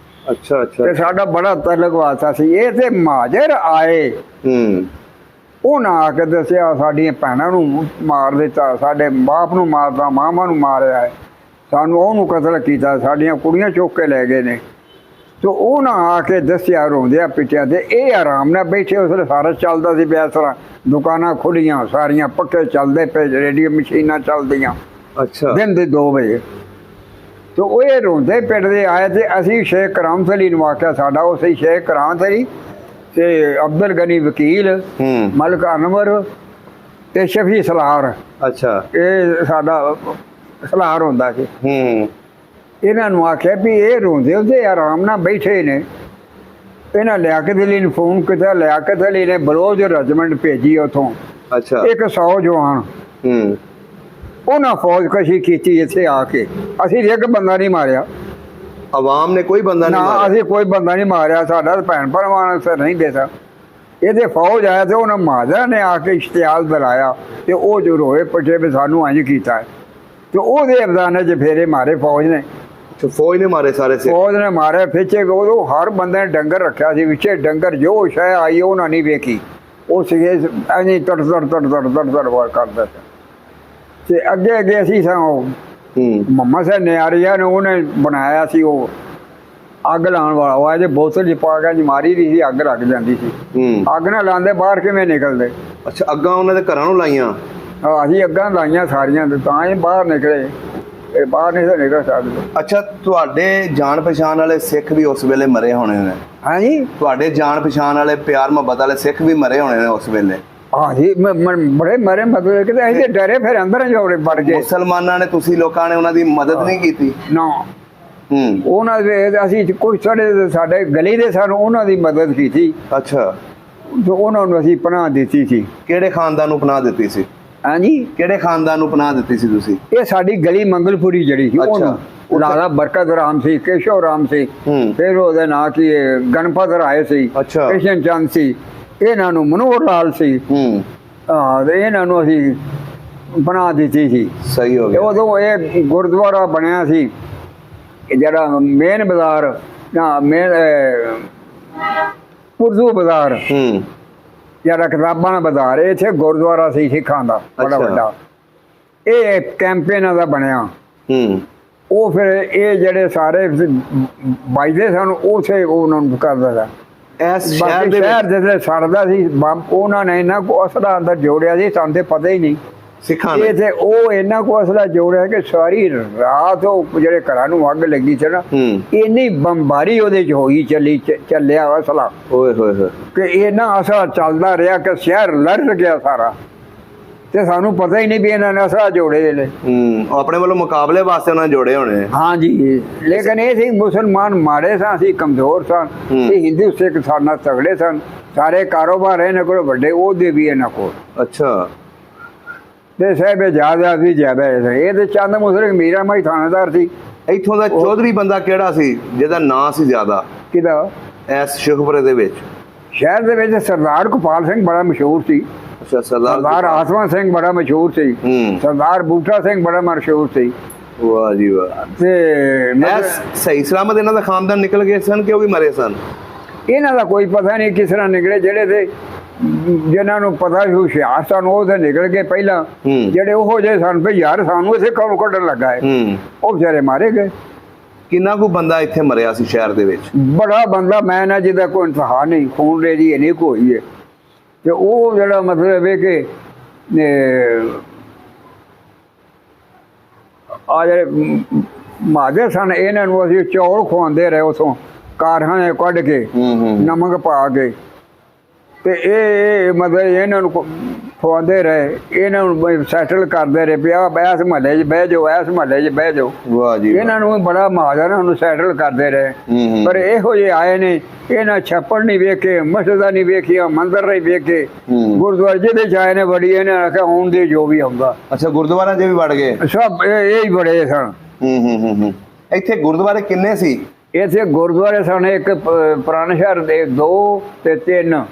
ਅੱਛਾ ਅੱਛਾ। ਤੇ ਸਾਡਾ ਬੜਾ ਤਲਕ ਵਾਸਤਾ ਸੀ। ਇਹ ਤੇ ਮਹਾਜਰ ਆਏ, ਉਹਨਾਂ ਆ ਕੇ ਦੱਸਿਆ ਸਾਡੀਆਂ ਭੈਣਾਂ ਨੂੰ ਮਾਰ ਦਿੱਤਾ, ਸਾਡੇ ਬਾਪ ਨੂੰ ਮਾਰਦਾ, ਮਾਮਾ ਨੂੰ ਮਾਰਿਆ, ਸਾਨੂੰ ਉਹਨੂੰ ਕਤਲ ਕੀਤਾ, ਸਾਡੀਆਂ ਕੁੜੀਆਂ ਚੁੱਕ ਕੇ ਲੈ ਗਏ ਨੇ। ਤੇ ਉਹਨਾਂ ਆ ਕੇ ਦੱਸਿਆ, ਰੋਂਦਿਆਂ ਪਿੱਟਿਆ। ਤੇ ਇਹ ਆਰਾਮ ਨਾਲ ਬੈਠੇ, ਉਸ ਵੇਲੇ ਸਾਰਾ ਚੱਲਦਾ ਸੀ ਪਿਆ, ਇਸ ਤਰ੍ਹਾਂ ਦੁਕਾਨਾਂ ਖੁੱਲੀਆਂ ਸਾਰੀਆਂ, ਪੱਕੇ ਚੱਲਦੇ ਪਏ, ਰੇਡੀਓ ਮਸ਼ੀਨਾਂ ਚੱਲਦੀਆਂ। ਅੱਛਾ। ਦਿਨ ਦੇ 2 ਵਜੇ ਤੇ ਉਹ ਇਹ ਰੋਂਦੇ ਪਿੱਟਦੇ ਆਏ। ਤੇ ਅਸੀਂ ਸ਼ੇਖ ਕਰਾਮਤ ਅਲੀ ਨੂੰ ਆਖਿਆ, ਸਾਡਾ ਉਹ ਸੀ ਸ਼ੇਖ ਕਰਾਮਤ ਅਲੀ ਤੇ ਅਬਦੁਲ ਗਨੀ ਵਕੀਲ, ਮਲਕ ਅਨਵਰ ਤੇ ਸ਼ਫੀ ਸਲਾਰ। ਅੱਛਾ। ਇਹ ਸਾਡਾ ਸਲਾਰ ਹੁੰਦਾ ਸੀ। ਇਹਨਾਂ ਨੂੰ ਆਖਿਆ ਵੀ ਇਹ ਰੋਂਦੇ ਉਹਦੇ ਆਰਾਮ ਨਾਲ ਬੈਠੇ ਨੇ। ਇਹਨਾਂ ਲਿਆਕਤ ਅਲੀ ਨੂੰ ਫੋਨ ਕੀਤਾ, ਲਿਆਕਤ ਅਲੀ ਨੇ ਬਲੋਚ ਰੈਜੀਮੈਂਟ ਭੇਜੀ ਉੱਥੋਂ। ਅੱਛਾ। 100 ਜਵਾਨ, ਉਹਨਾਂ ਫੌਜ ਕਸ਼ੀ ਕੀਤੀ ਇੱਥੇ ਆ ਕੇ। ਅਸੀਂ ਇੱਕ ਬੰਦਾ ਨਹੀਂ ਮਾਰਿਆ, ਆਵਾਮ ਨੇ ਕੋਈ ਬੰਦਾ ਨਹੀਂ ਮਾਰਿਆ। ਅਸੀਂ ਕੋਈ ਬੰਦਾ ਨਹੀਂ ਮਾਰਿਆ, ਸਾਡਾ ਭੈਣ ਭਰਾਵਾਂ ਅਸਰ ਨਹੀਂ ਦੇਤਾ। ਇਹਦੇ ਫੌਜ ਆਇਆ ਤੇ ਉਹਨਾਂ ਮਹਾਜਰਾਂ ਨੇ ਆ ਕੇ ਇਸ਼ਤਿਆਲ ਦਿਲਾਇਆ, ਤੇ ਉਹ ਜੋ ਰੋਏ ਪੱਟੇ ਵੀ ਸਾਨੂੰ ਇੰਝ ਕੀਤਾ। ਤੇ ਉਹਦੇ ਅਫਜ਼ਾਨੇ 'ਚ ਫੇਰੇ ਮਾਰੇ ਫੌਜ ਨੇ। ਫੌਜ ਨੇ ਮਾਰੇ ਸਾਰੇ? ਫੌਜ ਨੇ ਮਾਰੇ ਪਿੱਛੇ। ਉਦੋਂ ਹਰ ਬੰਦੇ ਨੇ ਡੰਗਰ ਰੱਖਿਆ ਸੀ ਵਿੱਚੇ, ਡੰਗਰ ਜੋ ਸ਼ੈ ਆਈ ਉਹਨਾਂ ਨਹੀਂ ਵੇਖੀ। ਉਹ ਸੀਗੇ ਐਂ ਤੜ ਵਾਰ ਕਰਦਾ ਸੀ। ਤੇ ਅੱਗੇ ਅੱਗੇ ਅਸੀਂ ਸਾਂ ਉਹ ਮੁਹੰਮਦ ਸਾਹਿਬ ਨਿਆਰੀਆ ਨੇ ਉਹਨੇ ਬਣਾਇਆ ਸੀ ਉਹ ਅੱਗ ਲਾਉਣ ਵਾਲਾ। ਉਹ ਅਜੇ ਬੋਤਲ 'ਚ ਪਾ ਕੇ ਮਾਰੀ ਦੀ ਸੀ, ਅੱਗ ਲੱਗ ਜਾਂਦੀ ਸੀ। ਅੱਗ ਨਾ ਲਾਉਂਦੇ ਬਾਹਰ ਕਿਵੇਂ ਨਿਕਲਦੇ? ਅੱਛਾ, ਅੱਗਾਂ ਉਹਨਾਂ ਦੇ ਘਰਾਂ ਨੂੰ ਲਾਈਆਂ? ਅਸੀਂ ਅੱਗਾਂ ਲਾਈਆਂ ਸਾਰੀਆਂ, ਤਾਂ ਹੀ ਬਾਹਰ ਨਿਕਲੇ। ਇਹ ਬਾਹਰ ਨਹੀਂ ਨਿਕਲ ਸਕਦੇ। ਅੱਛਾ, ਤੁਹਾਡੇ ਜਾਣ ਪਛਾਣ ਵਾਲੇ ਸਿੱਖ ਵੀ ਉਸ ਵੇਲੇ ਮਰੇ ਹੋਣੇ ਨੇ? ਹਾਂਜੀ, ਤੁਹਾਡੇ ਜਾਣ ਪਛਾਣ ਵਾਲੇ ਪਿਆਰ ਮੁਹੱਬਤ ਵਾਲੇ ਸਿੱਖ ਵੀ ਮਰੇ ਹੋਣੇ ਨੇ ਉਸ ਵੇਲੇ? ਹਾਂਜੀ, ਬੜੇ ਮਰੇ, ਮਤਲਬ ਕਿ ਅਸੀਂ ਡਰੇ, ਫਿਰ ਅੰਦਰ ਜੋੜੇ ਵੜ ਗਏ। ਮੁਸਲਮਾਨਾਂ ਨੇ, ਤੁਸੀਂ ਲੋਕਾਂ ਨੇ ਉਹਨਾਂ ਦੀ ਮਦਦ ਨਹੀਂ ਕੀਤੀ? ਨਾ, ਉਹਨਾਂ ਦੇ ਅਸੀਂ ਕੋਈ ਸਾਡੇ ਗਲੀ ਦੇ ਸਾਨੂੰ ਉਹਨਾਂ ਦੀ ਮਦਦ ਕੀਤੀ। ਅੱਛਾ। ਉਹਨਾਂ ਨੂੰ ਅਸੀਂ ਪਨਾਹ ਦਿੱਤੀ ਸੀ। ਕਿਹੜੇ ਖਾਨਦਾਨ ਨੂੰ ਪਨਾਹ ਦਿੱਤੀ ਸੀ? ਹਾਂਜੀ, ਕਿਹੜੇ ਖਾਨਦਾਨ ਨੂੰ ਪਨਾਹ ਦਿੱਤੀ ਸੀ ਤੁਸੀਂ? ਇਹ ਸਾਡੀ ਗਲੀ ਮੰਗਲਪੁਰੀ ਜਿਹੜੀ ਸੀ, ਉਹਨੂੰ ਲਾਲਾ ਬਰਕਤ ਰਾਮ ਸੀ, ਕੇਸ਼ਵ ਰਾਮ ਸੀ, ਫਿਰ ਉਹਦੇ ਨਾਂ ਕੀ ਗਣਪਤ ਰਾਏ ਸੀ, ਕ੍ਰਿਸ਼ਨ ਚੰਦ ਸੀ, ਇਹਨਾਂ ਨੂੰ ਮਨੋਹਰ ਲਾਲ ਸੀ। ਇਹਨਾਂ ਨੂੰ ਅਸੀਂ ਬਣਾ ਦਿੱਤੀ ਸੀ। ਸਹੀ ਹੋ ਗਿਆ। ਉਦੋਂ ਇਹ ਗੁਰਦੁਆਰਾ ਬਣਿਆ ਸੀ, ਜਿਹੜਾ ਮੇਨ ਬਾਜ਼ਾਰ ਮੇਨ ਉਰਦੂ ਬਾਜ਼ਾਰ, ਜਿਹੜਾ ਕਿਤਾਬਾਂ ਦਾ ਬਾਜ਼ਾਰ, ਇੱਥੇ ਗੁਰਦੁਆਰਾ ਸੀ ਸਿੱਖਾਂ ਦਾ ਬੜਾ ਵੱਡਾ। ਇਹ ਕੈਂਪੇਨਾਂ ਦਾ ਬਣਿਆ। ਉਹ ਫਿਰ ਇਹ ਜਿਹੜੇ ਸਾਰੇ ਵੱਜਦੇ ਸਨ ਉਥੇ ਉਹਨਾਂ ਨੂੰ ਕਰਦਾ ਸੀ। ਸ਼ਹਿਰ ਜਿਸਲੇ ਸੜਦਾ ਸੀ ਉਹਨਾਂ ਨੇ ਇਹਨਾਂ ਕੋ ਅਸਲਾ ਅੰਦਰ ਜੋੜਿਆ ਸੀ, ਸਾਨੂੰ ਤੇ ਪਤਾ ਹੀ ਨਹੀਂ ਸਿੱਖਾਂ ਨੇ। ਤੇ ਉਹ ਇਹਨਾਂ ਕੋ ਅਸਲਾ ਜੋੜਿਆ ਕਿ ਸਾਰੀ ਰਾਤ ਉਹ ਜਿਹੜੇ ਘਰਾਂ ਨੂੰ ਅੱਗ ਲੱਗੀ ਸੀ ਨਾ, ਇੰਨੀ ਬੰਬਾਰੀ ਉਹਦੇ 'ਚ ਹੋਈ, ਚੱਲਿਆ ਅਸਲਾ। ਓਏ ਹੋਏ ਹੋਏ। ਕਿ ਇਹਨਾਂ ਅਸਲਾ ਚੱਲਦਾ ਰਿਹਾ ਕਿ ਸ਼ਹਿਰ ਲੜ ਗਿਆ ਸਾਰਾ, ਤੇ ਸਾਨੂੰ ਪਤਾ ਹੀ ਨਹੀਂ ਵੀ ਇਹਨਾਂ ਨੇ ਅਸਲਾ ਜੋੜੇ ਨੇ। ਆਪਣੇ ਵੱਲੋਂ ਮੁਕਾਬਲੇ ਵਾਸਤੇ ਉਹਨਾਂ ਨੇ ਜੋੜੇ ਹੋਣੇ। ਹਾਂਜੀ, ਲੇਕਿਨ ਇਹ ਸੀ ਮੁਸਲਮਾਨ ਮਾੜੇ ਸਨ, ਅਸੀਂ ਕਮਜ਼ੋਰ ਸਨ। ਇਹ ਹਿੰਦੂ ਸਿੱਖ ਸਾਡੇ ਨਾਲ ਤਗੜੇ ਸਨ। ਸਾਰੇ ਕਾਰੋਬਾਰ ਇਹਨਾਂ ਕੋਲ ਵੱਡੇ ਉਹਦੇ ਵੀ ਇਹਨਾਂ ਕੋਲ। ਅੱਛਾ। ਤੇ ਸਾਹਿਬ ਜ਼ਿਆਦਾ ਵੀ ਜ਼ਿਆਦਾ ਇਹ ਤੇ ਚੰਦ ਮੁਸਲਿਮ ਮੀਰਾ ਮਾਈ ਥਾਣੇਦਾਰ ਸੀ ਇੱਥੋਂ ਦਾ। ਚੌਧਰੀ ਬੰਦਾ ਕਿਹੜਾ ਸੀ ਜਿਹਦਾ ਨਾਂ ਸੀ ਜ਼ਿਆਦਾ? ਕਿਹਦਾ? ਇਸ ਸ਼ੇਖੂਪੁਰੇ ਦੇ ਵਿੱਚ ਸ਼ਹਿਰ ਦੇ ਵਿੱਚ ਸਰਦਾਰ ਗੋਪਾਲ ਸਿੰਘ ਬੜਾ ਮਸ਼ਹੂਰ ਸੀ। ਸਰਦਾਰ ਆਸਮਾ ਸਿੰਘ ਬੜਾ ਮਸ਼ਹੂਰ ਸੀ। ਸਰਦਾਰ ਬੂਟਾ ਸਿੰਘ ਬੜਾ ਮਸ਼ਹੂਰ ਸੀ। ਵਾਹ ਜੀ ਵਾਹ। ਤੇ ਸਹੀ ਸਲਾਮਤ ਇਹਨਾਂ ਦਾ ਖਾਨਦਾਨ ਨਿਕਲ ਗਏ ਸਨ ਕਿ ਉਹ ਵੀ ਮਰੇ ਸਨ? ਇਹਨਾਂ ਦਾ ਕੋਈ ਪਤਾ ਨਹੀਂ ਕਿਸ ਤਰ੍ਹਾਂ ਨਿਕਲੇ। ਜਿਹੜੇ ਤੇ ਜਿਨ੍ਹਾਂ ਨੂੰ ਪਤਾ ਸੀ ਹੁਸ਼ਿਆਰ ਸਨ ਉਹ ਤੇ ਨਿਕਲ ਗਏ ਪਹਿਲਾਂ। ਜਿਹੜੇ ਉਹੋ ਜਿਹੇ ਸਨ ਵੀ ਯਾਰ ਸਾਨੂੰ ਇੱਥੇ ਕੌਣ ਕੱਢਣ ਲੱਗਾ ਹੈ, ਉਹ ਵਿਚਾਰੇ ਮਾਰੇ ਗਏ। ਕਿੰਨਾ ਕੁ ਬੰਦਾ ਇੱਥੇ ਮਰਿਆ ਸੀ ਸ਼ਹਿਰ ਦੇ ਵਿੱਚ? ਬੜਾ ਬੰਦਾ, ਮੈਂ ਨਾ ਜਿਹਦਾ ਕੋਈ ਇੰਤਹਾ ਨਹੀਂ, ਖੂਨ ਰੇੜੀ ਨਹੀਂ ਕੋਈ ਹੈ। ਤੇ ਉਹ ਜਿਹੜਾ ਮਤਲਬ ਹੈ ਕਿ ਆ ਜਿਹੜੇ ਮਾਦੇ ਸਨ, ਇਹਨਾਂ ਨੂੰ ਅਸੀਂ ਚੌਲ ਖਵਾਉਂਦੇ ਰਹੇ ਉਥੋਂ ਕਾਰਖਾਨੇ ਕੱਢ ਕੇ ਨਮਕ ਪਾ ਕੇ, ਤੇ ਇਹ ਮਤਲਬ ਇਹਨਾਂ ਨੂੰ ਖਵਾਉਂਦੇ ਰਹੇ, ਇਹਨਾਂ ਨੂੰ ਸੈਟਲ ਕਰਦੇ ਰਹੇ ਵੀ ਇਸ ਮਹੱਲੇ 'ਚ ਬਹਿ ਜਾਓ, ਇਸ ਮਹੱਲੇ 'ਚ ਬਹਿ ਜਾਓ। ਵਾਹ ਜੀ, ਇਹਨਾਂ ਨੂੰ ਬੜਾ ਮਹਾਜਨ ਉਹਨੂੰ ਸੈਟਲ ਕਰਦੇ ਰਹੇ। ਪਰ ਇਹੋ ਜਿਹੇ ਆਏ ਨੇ, ਇਹਨਾਂ ਛੱਪੜ ਨਹੀਂ ਵੇਖੇ, ਮਸਜਿਦਾਂ ਨਹੀਂ ਵੇਖੀਆਂ, ਮੰਦਿਰ ਨਹੀਂ ਵੇਖੇ, ਗੁਰਦੁਆਰੇ ਜਿਹਦੇ 'ਚ ਆਏ ਨੇ ਬੜੀ ਇਹਨੇ ਆਖਿਆ ਆਉਣ ਦੇ ਜੋ ਵੀ ਆਉਂਦਾ। ਅੱਛਾ, ਗੁਰਦੁਆਰਿਆਂ 'ਚ ਵੀ ਵੜ ਗਏ ਸਭ, ਇਹ ਹੀ ਬੜੇ ਸਨ। ਇੱਥੇ ਗੁਰਦੁਆਰੇ ਕਿੰਨੇ ਸੀ? ਇੱਥੇ ਗੁਰਦੁਆਰੇ ਸਨ ਇੱਕ ਪੁਰਾਣੇ ਸ਼ਹਿਰ ਦੇ 2 ਤੇ 3।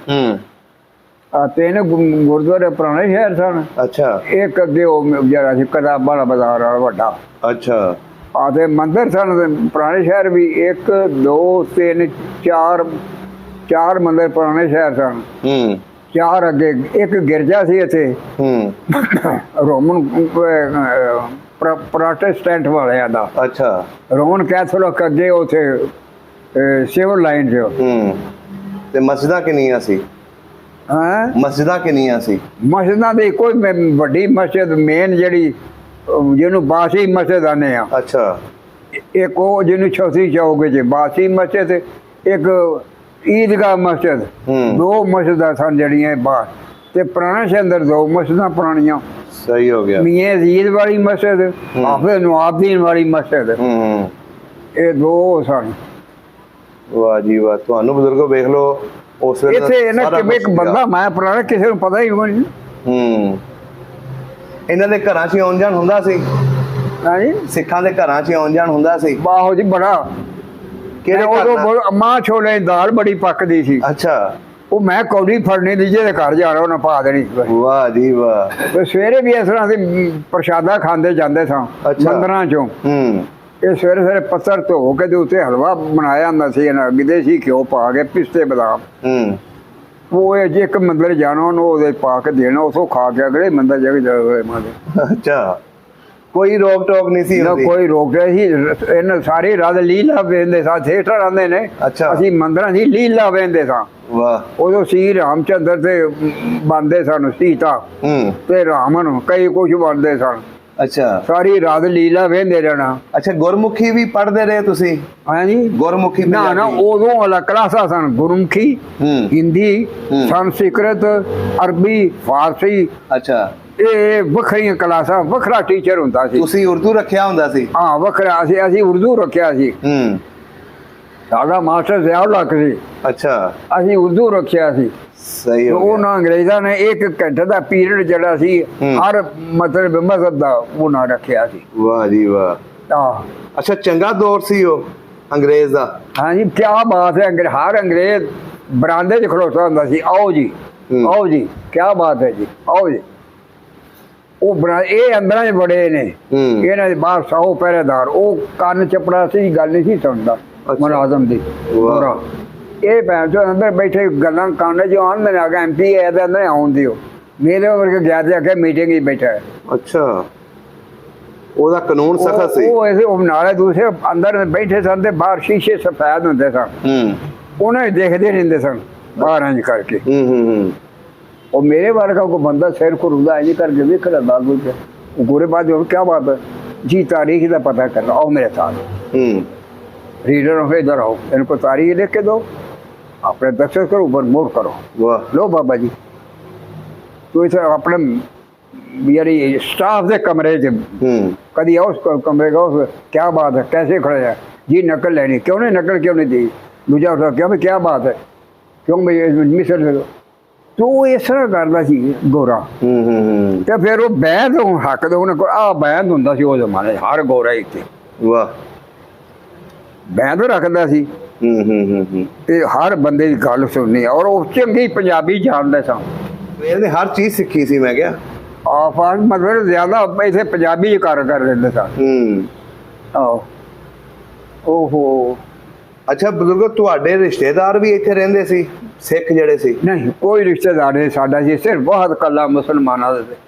ਤਿੰਨ ਗੁਰਦੁਆਰੇ ਪੁਰਾਣੇ ਸ਼ਹਿਰ ਸਨ। ਅੱਛਾ, ਇੱਕ ਅੱਗੇ ਉਹ ਜਿਹੜਾ ਸੀ ਕਿਤਾਬਾਂ ਵਾਲਾ ਬਾਜ਼ਾਰ ਵਾਲਾ ਵੱਡਾ। ਅੱਛਾ, ਤੇ ਮੰਦਿਰ ਸਨ ਪੁਰਾਣੇ ਸ਼ਹਿਰ ਵੀ 1 2 3 4 ਮੰਦਿਰ ਪੁਰਾਣੇ ਸ਼ਹਿਰ ਸਨ। 4 ਅੱਗੇ ਇੱਕ ਗਿਰਜਾ ਸੀ ਇੱਥੇ ਰੋਮਨ ਪ੍ਰੋਟੈਸਟੈਂਟ ਵਾਲਿਆਂ ਦਾ। ਅੱਛਾ, ਰੋਮਨ ਕੈਥੋਲਿਕ ਅੱਗੇ ਉੱਥੇ ਸਿਵਲ ਲਾਈਨ 'ਚ। ਤੇ ਮਸਜਿਦਾਂ ਕਿੰਨੀਆਂ ਸੀ? ਮਸਜਿਦਾਂ ਕਿੰਨੀਆਂ ਸੀ? ਮਸਜਿਦਾਂ ਦੀ ਕੋਈ ਵੱਡੀ ਮਸਜਿਦ ਮੇਨ ਜਿਹੜੀ ਜਿਹਨੂੰ ਬਾਸੀ ਮਸਜਿਦ ਆਨੇ ਆ। ਅੱਛਾ, ਇੱਕ ਉਹ ਜਿਹਨੂੰ ਛੋਟੀ ਚੌਕ 'ਚ ਬਾਸੀ ਮਸਜਿਦ, ਇੱਕ ਈਦਗਾਹ ਮਸਜਿਦ। 2 ਮਸਜਿਦਾਂ ਸਨ ਜਿਹੜੀਆਂ ਬਾਹਰ, ਤੇ ਪੁਰਾਣੇ ਸ਼ਹਿਰ ਅੰਦਰ 2 ਮਸਜਿਦਾਂ ਪੁਰਾਣੀਆਂ। ਸਹੀ ਹੋ ਗਿਆ। ਮੀਆਂ ਅਜ਼ੀਜ਼ ਵਾਲੀ ਮਸਜਿਦ, ਹਾਫਿਜ਼ ਨਵਾਬਦੀਨ ਵਾਲੀ ਮਸਜਿਦ, ਇਹ 2 ਸਨ। ਵਾਹ ਜੀ ਵਾਹ, ਤੁਹਾਨੂੰ ਬਜ਼ੁਰਗੋ ਵੇਖ ਲਓ ਉਸ ਵੇਲੇ ਇੱਥੇ ਇਹਨਾਂ ਕਿਵੇਂ ਇੱਕ ਬੰਦਾ ਮੈਂ ਪੁਰਾਣਾ ਕਿਸੇ ਨੂੰ ਪਤਾ ਹੀ ਨਹੀਂ। ਇਹਨਾਂ ਦੇ ਘਰਾਂ 'ਚ ਆਉਣ ਜਾਣ ਹੁੰਦਾ ਸੀ? ਹਾਂਜੀ, ਸਿੱਖਾਂ ਦੇ ਘਰਾਂ 'ਚ ਆਉਣ ਜਾਣ ਹੁੰਦਾ ਸੀ? ਬਾਹੋ ਜੀ ਬੜਾ। ਕਿਹੜੇ ਉਦੋਂ ਮਾਂ ਛੋਲੇ ਦੀ ਦਾਲ ਬੜੀ ਪੱਕਦੀ ਸੀ। ਅੱਛਾ, ਉਹ ਮੈਂ ਕੌੜੀ ਫੜਨੀ ਦੀ, ਜਿਹਦੇ ਘਰ ਜਾਣਾ ਉਹਨਾਂ ਪਾ ਦੇਣੀ। ਵਾਹ ਜੀ ਵਾਹ। ਤੇ ਸਵੇਰੇ ਵੀ ਇਸ ਤਰ੍ਹਾਂ ਦੇ ਪ੍ਰਸ਼ਾਦਾ ਖਾਂਦੇ ਜਾਂਦੇ ਸਾਂ ਮੰਦਰਾਂ 'ਚੋਂ। ਇਹ ਸਵੇਰੇ ਸਵੇਰੇ ਪੱਥਰ ਧੋ ਕੇ ਦੇ ਉੱਤੇ ਹਲਵਾ ਬਣਾਇਆ ਹੁੰਦਾ ਸੀ ਇਹਨਾਂ ਵਿਦੇਸ਼ੀ ਘਿਓ ਪਾ ਕੇ, ਪਿਸਤੇ ਬਦਾਮ। ਉਹ ਇਹ ਜੇ ਇੱਕ ਮੰਦਿਰ ਜਾਣਾ ਉਹਨੂੰ ਉਹਦੇ ਪਾ ਕੇ ਦੇਣਾ, ਉਥੋਂ ਖਾ ਕੇ ਅਗਲੇ ਮੰਦਿਰ ਜਾ ਕੇ ਜਾਵੇ। ਅੱਛਾ, ਕੋਈ ਰੋਕ ਟੋਕ ਨਹੀਂ ਸੀ? ਨਾ ਕੋਈ ਰੋਕ ਰਿਹਾ ਸੀ। ਇਹਨਾਂ ਸਾਰੇ ਰਾਤ ਲੀਲਾ ਵੇਖਦੇ ਸਾਂ, ਥੀਏਟਰ ਆਉਂਦੇ ਨੇ। ਅੱਛਾ, ਅਸੀਂ ਮੰਦਿਰਾਂ ਦੀ ਲੀਲਾ ਵੇਖਦੇ ਸਾਂ। ਵਾਹ। ਉਦੋਂ ਸੀ ਰਾਮਚੰਦਰ ਤੇ ਬਣਦੇ ਸਨ, ਸੀਤਾ ਤੇ ਰਾਮਨ, ਕਈ ਕੁਛ ਬਣਦੇ ਸਨ। ਅੱਛਾ, ਸਾਰੀ ਰਾਤ ਲੀਲਾ ਵੇਖਦੇ ਰਹਿਣਾ। ਅੱਛਾ, ਗੁਰਮੁਖੀ ਵੀ ਪੜ੍ਹਦੇ ਰਹੇ ਤੁਸੀਂ? ਹਾਂਜੀ, ਗੁਰਮੁਖੀ ਨਾ ਉਦੋਂ ਅਲੱਗ ਕਲਾਸਾਂ ਸਨ। ਗੁਰਮੁਖੀ, ਹਿੰਦੀ, ਸੰਸਕ੍ਰਿਤ, ਅਰਬੀ, ਫਾਰਸੀ। ਅੱਛਾ, ਇਹ ਵੱਖਰੀਆਂ ਕਲਾਸਾਂ, ਵੱਖਰਾ ਟੀਚਰ ਹੁੰਦਾ ਸੀ। ਤੁਸੀਂ ਉਰਦੂ ਰੱਖਿਆ ਹੁੰਦਾ ਸੀ? ਹਾਂ, ਵੱਖਰਾ। ਅਸੀਂ ਉਰਦੂ ਰੱਖਿਆ ਸੀ। ਸਾਡਾ ਮਾਸਟਰ ਜ਼ਿਆਉਲ ਹਕ ਸੀ। ਅੱਛਾ, ਅਸੀਂ ਉਰਦੂ ਰੱਖਿਆ ਸੀ। ਸਹੀ ਹੋ ਗਿਆ। ਉਹਨਾਂ ਅੰਗਰੇਜ਼ਾਂ ਨੇ 1 ਘੰਟੇ ਦਾ ਪੀਰੀਅਡ ਜਿਹੜਾ ਸੀ ਹਰ ਮਤਲਬ ਮਜ਼ਹਬ ਦਾ ਉਹਨਾਂ ਰੱਖਿਆ ਸੀ। ਵਾਹ ਜੀ ਵਾਹ। ਅੱਛਾ, ਚੰਗਾ ਦੌਰ ਸੀ ਉਹ ਅੰਗਰੇਜ਼ ਦਾ? ਹਾਂਜੀ, ਕੀ ਬਾਤ ਹੈ। ਹਰ ਅੰਗਰੇਜ਼ ਬਰਾਂਡੇ 'ਚ ਖਲੋਤਾ ਹੁੰਦਾ ਸੀ, ਆਓ ਜੀ, ਆਓ ਜੀ, ਕੀ ਬਾਤ ਹੈ ਜੀ, ਆਓ ਜੀ। ਉਹ ਇਹ ਅੰਦਰਾਂ 'ਚ ਬੜੇ ਨੇ, ਇਹਨਾਂ ਦੇ ਬਾਹਰ 100 ਪਹਿਰੇਦਾਰ। ਉਹ ਕੰਨ ਚਪੜਾ ਸੀ, ਗੱਲ ਨਹੀਂ ਸੀ ਸੁਣਦਾ ਮੁਲਾਜ਼ਮ ਦੀ। ਇਹ ਭੈਣ ਚੋਦ ਅੰਦਰ ਬੈਠੇ ਗੱਲਾਂ ਕਰਨ ਜੋ ਆਉਂਦੇ ਨੇ, ਆ MP ਇਹਦੇ ਅੰਦਰ ਆਉਣ ਦਿਓ। ਮੇਰੇ ਵਰਗੇ ਗਿਆ ਤੇ ਆ ਕੇ ਮੀਟਿੰਗ ਹੀ ਬੈਠਾ ਹੈ। ਅੱਛਾ, ਉਹਦਾ ਕਾਨੂੰਨ ਸਖਤ ਸੀ? ਉਹ ਐਸੇ ਉਹ ਨਾਲੇ ਦੂਸਰੇ ਅੰਦਰ ਬੈਠੇ ਸਨ ਤੇ ਬਾਹਰ ਸ਼ੀਸ਼ੇ ਸਫੈਦ ਹੁੰਦੇ ਸਨ, ਉਹਨਾਂ ਨੂੰ ਦੇਖਦੇ ਰਹਿੰਦੇ ਸਨ ਬਾਹਰ ਇੰਝ ਕਰਕੇ। ਉਹ ਮੇਰੇ ਵਰਗਾ ਕੋਈ ਬੰਦਾ ਸਿਰ ਘੁਰਦਾ ਇੰਝ ਕਰਕੇ ਵੇਖ ਲੈਂਦਾ। ਉਹ ਗੋਰੇ ਬਾਅਦ ਕੀ ਬਾਤ ਹੈ जी, तारीख का पता करना, आओ मेरे साथ। रीडर हो इधर आओ, इनको तारीख लिख के दो, अपने दस्तखत करो, ऊपर मोर करो। लो बाबा जी। तो इसे अपने यानी स्टाफ के कमरे च कभी आओ उस कमरे का, उस क्या बात है, कैसे खड़े हैं जी, नकल लेनी, क्यों नहीं नकल क्यों नहीं दी? दूजा उठा, क्या भाई क्या बात है, क्यों भाई मिसर दे दो। तो वो इस तरह करता सी गोरा। तो फिर वो बैद हक दो आ बैद हुंदा सी उस जमाने हर गोरा ही थे। वाह, बैद रखता सी ते हर बंदे की गल सुननी, और वो चंगी पंजाबी जानते सन। ਇਹਨੇ ਹਰ ਚੀਜ਼ ਸਿੱਖੀ ਸੀ ਮੈਂ ਕਿਹਾ। ਆਫਾਕ ਮਤਲਬ ਜ਼ਿਆਦਾ ਇੱਥੇ ਪੰਜਾਬੀ ਕਰ ਲੈਂਦੇ ਸਨ। ਆਹੋ, ਓਹੋ। ਅੱਛਾ ਬਜ਼ੁਰਗੋ, ਤੁਹਾਡੇ ਰਿਸ਼ਤੇਦਾਰ ਵੀ ਇੱਥੇ ਰਹਿੰਦੇ ਸੀ ਸਿੱਖ ਜਿਹੜੇ ਸੀ? ਨਹੀਂ, ਕੋਈ ਰਿਸ਼ਤੇਦਾਰ ਨਹੀਂ ਸਾਡਾ ਸੀ, ਸਿਰਫ ਬਹੁਤ ਕੱਲਾ ਮੁਸਲਮਾਨਾਂ ਦਾ,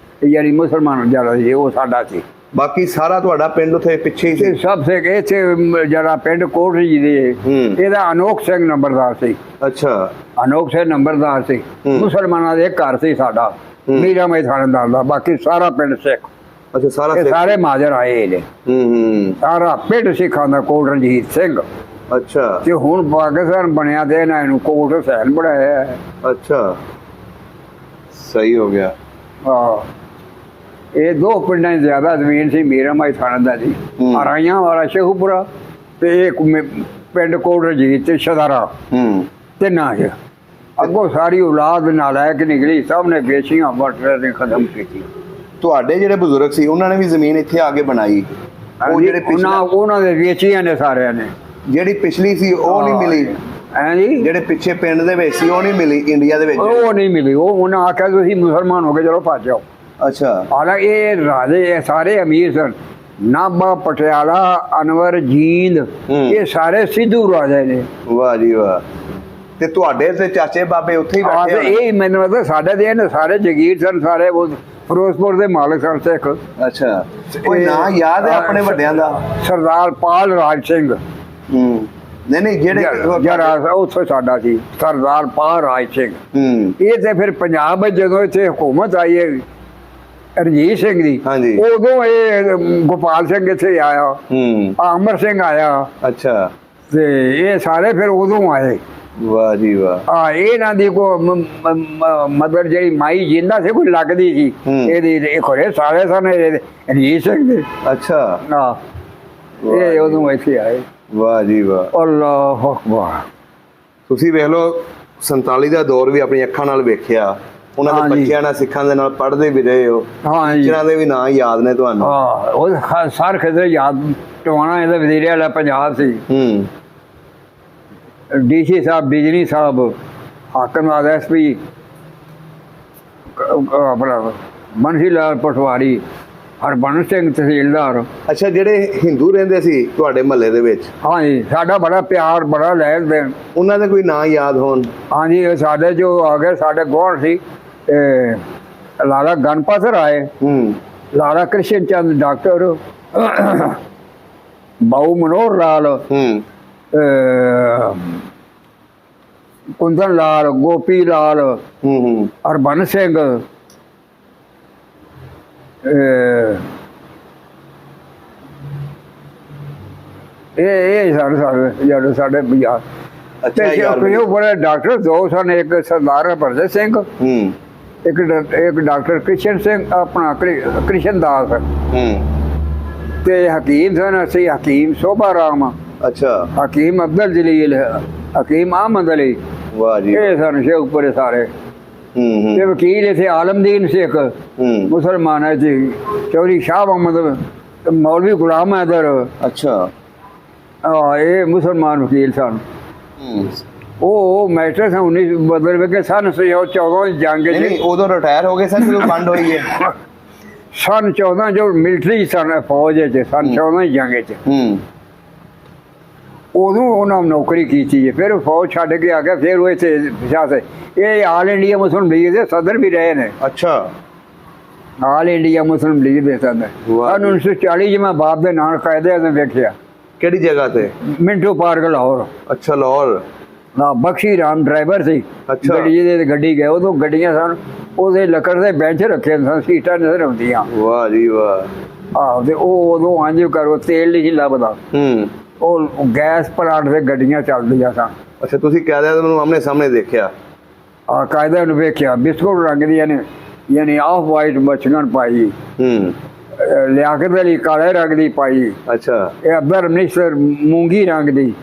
ਯਾਨੀ ਮੁਸਲਮਾਨ ਜਿਹੜਾ ਸੀ ਉਹ ਸਾਡਾ ਸੀ। ਬਾਕੀ ਸਾਰਾ ਤੁਹਾਡਾ ਪਿੰਡ ਉੱਥੇ ਪਿੱਛੇ ਹੀ ਸੀ? ਸਭ ਸੇ ਇੱਥੇ ਜਿਹੜਾ ਪਿੰਡ ਕੋਟਲੀ ਜੀ ਦੇ ਇਹਦਾ ਅਨੋਖ ਸਿੰਘ ਨੰਬਰਦਾਰ ਸੀ। ਅੱਛਾ, ਅਨੋਖ ਸਿੰਘ ਨੰਬਰਦਾਰ ਸੀ। ਮੁਸਲਮਾਨਾਂ ਦੇ ਘਰ ਸੀ ਸਾਡਾ, ਮੀਰਾ ਮਾਈ ਥਾਣੇਦਾਰ ਦਾ। ਬਾਕੀ ਸਾਰਾ ਪਿੰਡ ਸਿੱਖ। ਅੱਛਾ, ਸਾਰਾ ਇਹ ਸਾਰੇ ਮਾਜਰ ਆਏ ਨੇ। ਸਾਰਾ ਪਿੰਡ ਸਿੱਖਾਂ ਦਾ ਕੋਟ ਰਣਜੀਤ ਸਿੰਘ। ਅੱਛਾ, ਤੇ ਹੁਣ ਪਾਕਿਸਤਾਨ ਬਣਿਆ ਤੇ ਇਹਨਾਂ ਇਹਨੂੰ ਕੋਟ ਹੁਸੈਨ ਬਣਾਇਆ ਹੈ। ਅੱਛਾ, ਸਹੀ ਹੋ ਗਿਆ। ਹਾਂ, ਇਹ ਦੋ ਪਿੰਡਾਂ 'ਚ ਜ਼ਿਆਦਾ ਜ਼ਮੀਨ ਸੀ ਮੀਰਾ ਮਾਈ ਥਾਣੇਦਾਰ ਦੀ। ਅਰਾਈਆਂ ਵਾਲਾ ਸ਼ੇਖੂਪੁਰਾ ਤੇ ਇੱਕ ਪਿੰਡ ਕੋਟ ਰਣਜੀਤ ਤੇ ਸ਼ਦਾਰਾ, ਤਿੰਨਾਂ 'ਚ। ਅੱਗੋਂ ਸਾਰੀ ਔਲਾਦ ਨਾਲਾਇਕ ਨਿਕਲੀ, ਸਭ ਨੇ ਵੇਚੀਆਂ, ਵਟਰ ਨੇ ਖਤਮ ਕੀਤੀ। ਤੁਹਾਡੇ ਜਿਹੜੇ ਬਜ਼ੁਰਗ ਸੀ ਉਹਨਾਂ ਨੇ ਵੀ ਜ਼ਮੀਨ ਇੱਥੇ ਆ ਕੇ ਬਣਾਈ? ਉਹ ਜਿਹੜੇ ਉਹਨਾਂ ਦੇ ਵੇਚੀਆਂ ਨੇ ਸਾਰਿਆਂ ਨੇ। ਜਿਹੜੀ ਪਿਛਲੀ ਸੀ ਉਹ ਨਹੀਂ ਮਿਲੀ? ਜੀ, ਜਿਹੜੇ ਪਿੱਛੇ ਪਿੰਡ ਦੇ ਵਿੱਚ ਸੀ ਉਹ ਨਹੀਂ ਮਿਲੀ ਇੰਡੀਆ ਦੇ ਵਿੱਚ? ਉਹ ਨਹੀਂ ਮਿਲੀ। ਉਹ ਉਹਨਾਂ ਆਖਿਆ ਤੁਸੀਂ ਮੁਸਲਮਾਨ ਹੋ ਗਏ, ਚਲੋ ਭੱਜ ਜਾਓ। ਅੱਛਾ। ਹਾਲਾਂਕਿ ਇਹ ਰਾਜੇ ਇਹ ਸਾਰੇ ਅਮੀਰ ਸਨ। ਨਾਭਾ, ਪਟਿਆਲਾ, ਅਨਵਰ, ਜੀਂਦ, ਇਹ ਸਾਰੇ ਸਿੱਧੂ ਰਾਜੇ ਨੇ। ਵਾਹ ਜੀ ਵਾਹ। ਤੇ ਤੁਹਾਡੇ ਤੇ ਚਾਚੇ ਬਾਬੇ ਉੱਥੇ ਹੀ ਬੈਠੇ ਹੋਣੇ? ਇਹ ਮੈਨੂੰ ਪਤਾ, ਸਾਡੇ ਦੇ ਨੇ ਸਾਰੇ ਜਗੀਰ ਸਨ, ਸਾਰੇ ਉਹ ਫਿਰੋਜ਼ਪੁਰ ਦੇ ਮਾਲਕ ਸਨ ਸਿੱਖ। ਅੱਛਾ, ਕੋਈ ਨਾਂ ਯਾਦ ਹੈ ਆਪਣੇ ਵੱਡਿਆਂ ਦਾ? ਸਰਦਾਰ ਪਾਲ ਰਾਜ ਸਿੰਘ। ਨਹੀਂ, ਜਿਹੜਾ ਉੱਥੇ ਸਾਡਾ ਸੀ ਸਰਦਾਰ ਪਾਲ ਰਾਜ ਸਿੰਘ। ਇਹ ਤੇ ਫਿਰ ਪੰਜਾਬ ਵਿੱਚ ਜਦੋਂ ਇੱਥੇ ਹਕੂਮਤ ਆਈ ਹੈ ਰਣਜੀਤ ਸਿੰਘ ਦੀ, ਉਦੋਂ ਇਹ ਗੋਪਾਲ ਸਿੰਘ ਇੱਥੇ ਆਇਆ, ਅਮਰ ਸਿੰਘ ਆਇਆ। ਅੱਛਾ। ਤੇ ਇਹ ਸਾਰੇ ਫਿਰ ਉਦੋਂ ਆਏ। ਵਾਹ ਜੀ ਵਾਹ। ਇਹਨਾਂ ਦੀ ਕੋ ਮਦਰ ਜਿਹੜੀ ਮਾਈ ਜਿੰਦਾ ਸੀ ਕੋਈ ਲੱਗਦੀ ਸੀ ਇਹਦੀ, ਇਹ ਖੋਰੇ ਸਾਰੇ ਸਨ ਰਣਜੀਤ ਸਿੰਘ ਦੇ। ਅੱਛਾ। ਇਹ ਉਦੋਂ ਇੱਥੇ ਆਏ। ਵਾਹ ਜੀ ਵਾਹ। ਅੱਲਾਹੁ ਅਕਬਰ। ਤੁਸੀਂ ਵੇਖ ਲਓ 47 ਦਾ ਦੌਰ ਵੀ ਆਪਣੀ ਅੱਖਾਂ ਨਾਲ ਵੇਖਿਆ। ਉਹਨਾਂ ਦੇ ਬੱਚਿਆਂ ਨਾਲ, ਸਿੱਖਾਂ ਦੇ ਨਾਲ ਪੜ੍ਹਦੇ ਵੀ ਰਹੇ ਹੋ। ਜਿਹਨਾਂ ਦੇ ਵੀ ਨਾਂ ਯਾਦ ਨੇ ਤੁਹਾਨੂੰ? ਉਹ ਸਰ ਖਿਦਰ ਯਾਦ ਟਵਾਣਾ ਇਹਦਾ ਵਜ਼ੀਰ ਆਲਾ ਪੰਜਾਬ ਸੀ। ਡੀਸੀ ਸਾਹਿਬ, ਬਿਜਲੀ ਸਾਹਿਬ, ਹਾਕਮ ਐਸਪੀ ਆਪਣਾ ਬੰਸੀ ਲਾਲ ਪਟਵਾਰੀ, ਹਰਬੰਸ ਸਿੰਘ ਤਹਿਸੀਲਦਾਰ। ਅੱਛਾ, ਜਿਹੜੇ ਹਿੰਦੂ ਰਹਿੰਦੇ ਸੀ ਤੁਹਾਡੇ ਮਹੱਲੇ ਦੇ ਵਿੱਚ? ਹਾਂਜੀ, ਸਾਡਾ ਬੜਾ ਪਿਆਰ, ਬੜਾ ਲੈਣ ਦੇਣ। ਉਹਨਾਂ ਦੇ ਕੋਈ ਨਾਂ ਯਾਦ ਹੋਣ? ਹਾਂਜੀ, ਸਾਡੇ ਜੋ ਆ ਗਏ ਸਾਡੇ ਗੁਆਂਢ ਸੀ ਲਾਲਾ ਗਣਪਤ ਰਾਏ, ਲਾਲਾ ਕ੍ਰਿਸ਼ਨ ਚੰਦ ਡਾਕਟਰ, ਬਾਊ ਮਨੋਹਰ ਲਾਲ, ਕੁੰਦਨ ਲਾਲ, ਗੋਪੀ ਲਾਲ, ਹਰਬੰਸ ਸਿੰਘ, ਇਹ ਸਾਡੇ ਬਾਜ਼ਾਰ। ਬੜੇ ਡਾਕਟਰ ਦੋ ਸਨ, ਇੱਕ ਸਰਦਾਰ ਹਰਭਜਨ ਸਿੰਘ, ਇੱਕ ਡਾਕਟਰ ਕ੍ਰਿਸ਼ਨ ਸਿੰਘ, ਆਪਣਾ ਕ੍ਰਿਸ਼ਨ ਦਾਸ, ਤੇ ਹਕੀਮ ਸਨ ਅਸੀਂ, ਹਕੀਮ ਸੋਭਾ ਰਾਮ। ਅੱਛਾ। ਹਕੀਮ ਅਬਦੁਲ ਜਲੀਲ, ਹਕੀਮ ਅਹਿਮਦ ਅਲੀ। ਵਾਹ ਜੀ। ਇਹ ਸਨ ਸ਼ੇਖਪੁਰੇ ਸਾਰੇ। ਤੇ ਵਕੀਲ ਇੱਥੇ ਆਲਮਦੀਨ ਸਿੱਖ ਮੁਸਲਮਾਨ ਹੈ ਜੀ, ਚੌਧਰੀ ਸ਼ਾਹ ਮੁਹੰਮਦ, ਮੌਲਵੀ ਗੁਲਾਮ ਹੈਦਰ। ਅੱਛਾ। ਇਹ ਮੁਸਲਮਾਨ ਵਕੀਲ ਸਨ। ਉਹ ਮੈਟਰ ਸਨ 19 ਬਦਲ ਕੇ ਸਨ 14 ਜੰਗ। ਉਦੋਂ ਰਿਟਾਇਰ ਹੋ ਗਏ ਸਨ ਜਦੋਂ ਵੰਡ ਹੋਈ ਹੈ? ਸਨ 14 ਜੋ ਮਿਲਟਰੀ ਸਨ ਫੌਜ ਚ, ਸਨ 14 ਜੰਗ ਚ। ਉਦੋਂ ਉਹਨਾਂ ਨੌਕਰੀ ਕੀਤੀ ਹੈ। ਫਿਰ ਫੌਜ ਛੱਡ ਕੇ ਆ ਗਿਆ। ਫਿਰ ਉਹ ਇੱਥੇ ਇਹ ਆਲ ਇੰਡੀਆ ਮੁਸਲਿਮ ਲੀਗ ਦੇ ਸਦਰ ਵੀ ਰਹੇ ਨੇ। ਅੱਛਾ। ਆਲ ਇੰਡੀਆ ਮੁਸਲਿਮ ਲੀਗ ਦੇ ਸਦਰ। 1940 ਮੈਂ ਬਾਪ ਦੇ ਨਾਲ ਕਾਇਦੇ ਆਜ਼ਮ ਵੇਖਿਆ। ਕਿਹੜੀ ਜਗ੍ਹਾ ਤੇ? ਮਿੰਟੋ ਪਾਰਕ ਲਾਹੌਰ। ਅੱਛਾ, ਲਾਹੌਰ। ਬਖਸ਼ੀ ਰਾਮ ਡਰਾਈਵਰ ਸੀ ਗੱਡੀ ਦੇ। ਗੱਡੀ ਗਏ ਉਦੋਂ ਗੱਡੀਆਂ ਸਨ, ਉਹਦੇ ਲੱਕੜ ਦੇ ਬੈਂਚ ਰੱਖੇ ਸਨ, ਸੀਟਾਂ ਨਜ਼ਰ ਆਉਂਦੀਆਂ। ਵਾਹ ਜੀ ਵਾਹ। ਤੇ ਉਹ ਉਦੋਂ ਅੰਜ ਕਰੋ ਤੇਲ ਨਹੀਂ ਸੀ ਲੱਭਦਾ। ਉਹ ਗੈਸ ਪਲਾਂਟ ਦੇ ਗੱਡੀਆਂ ਚੱਲਦੀਆਂ ਸਨ। ਅੱਛਾ, ਤੁਸੀਂ ਕਾਇਦੇ ਆਜ਼ਮ ਨੂੰ ਆਮਣੇ ਸਾਹਮਣੇ ਦੇਖਿਆ? ਕਾਇਦੇ ਨੂੰ ਵੇਖਿਆ। ਬਿਸਕੁਟ ਰੰਗ ਦੀਆਂ ਨੇ, ਯਾਨੀ ਆਫ ਵਾਈਟ ਬਚਗਨ ਪਾਈ। ਲਿਆਕਤ ਅਲੀ ਕਾਲੇ ਰੰਗ ਦੀ ਪਾਈ। ਅੱਛਾ। ਇਹ ਅਬਦਰ ਮਿਨਿਸਟਰ ਮੂੰਗੀ ਰੰਗ ਦੀ।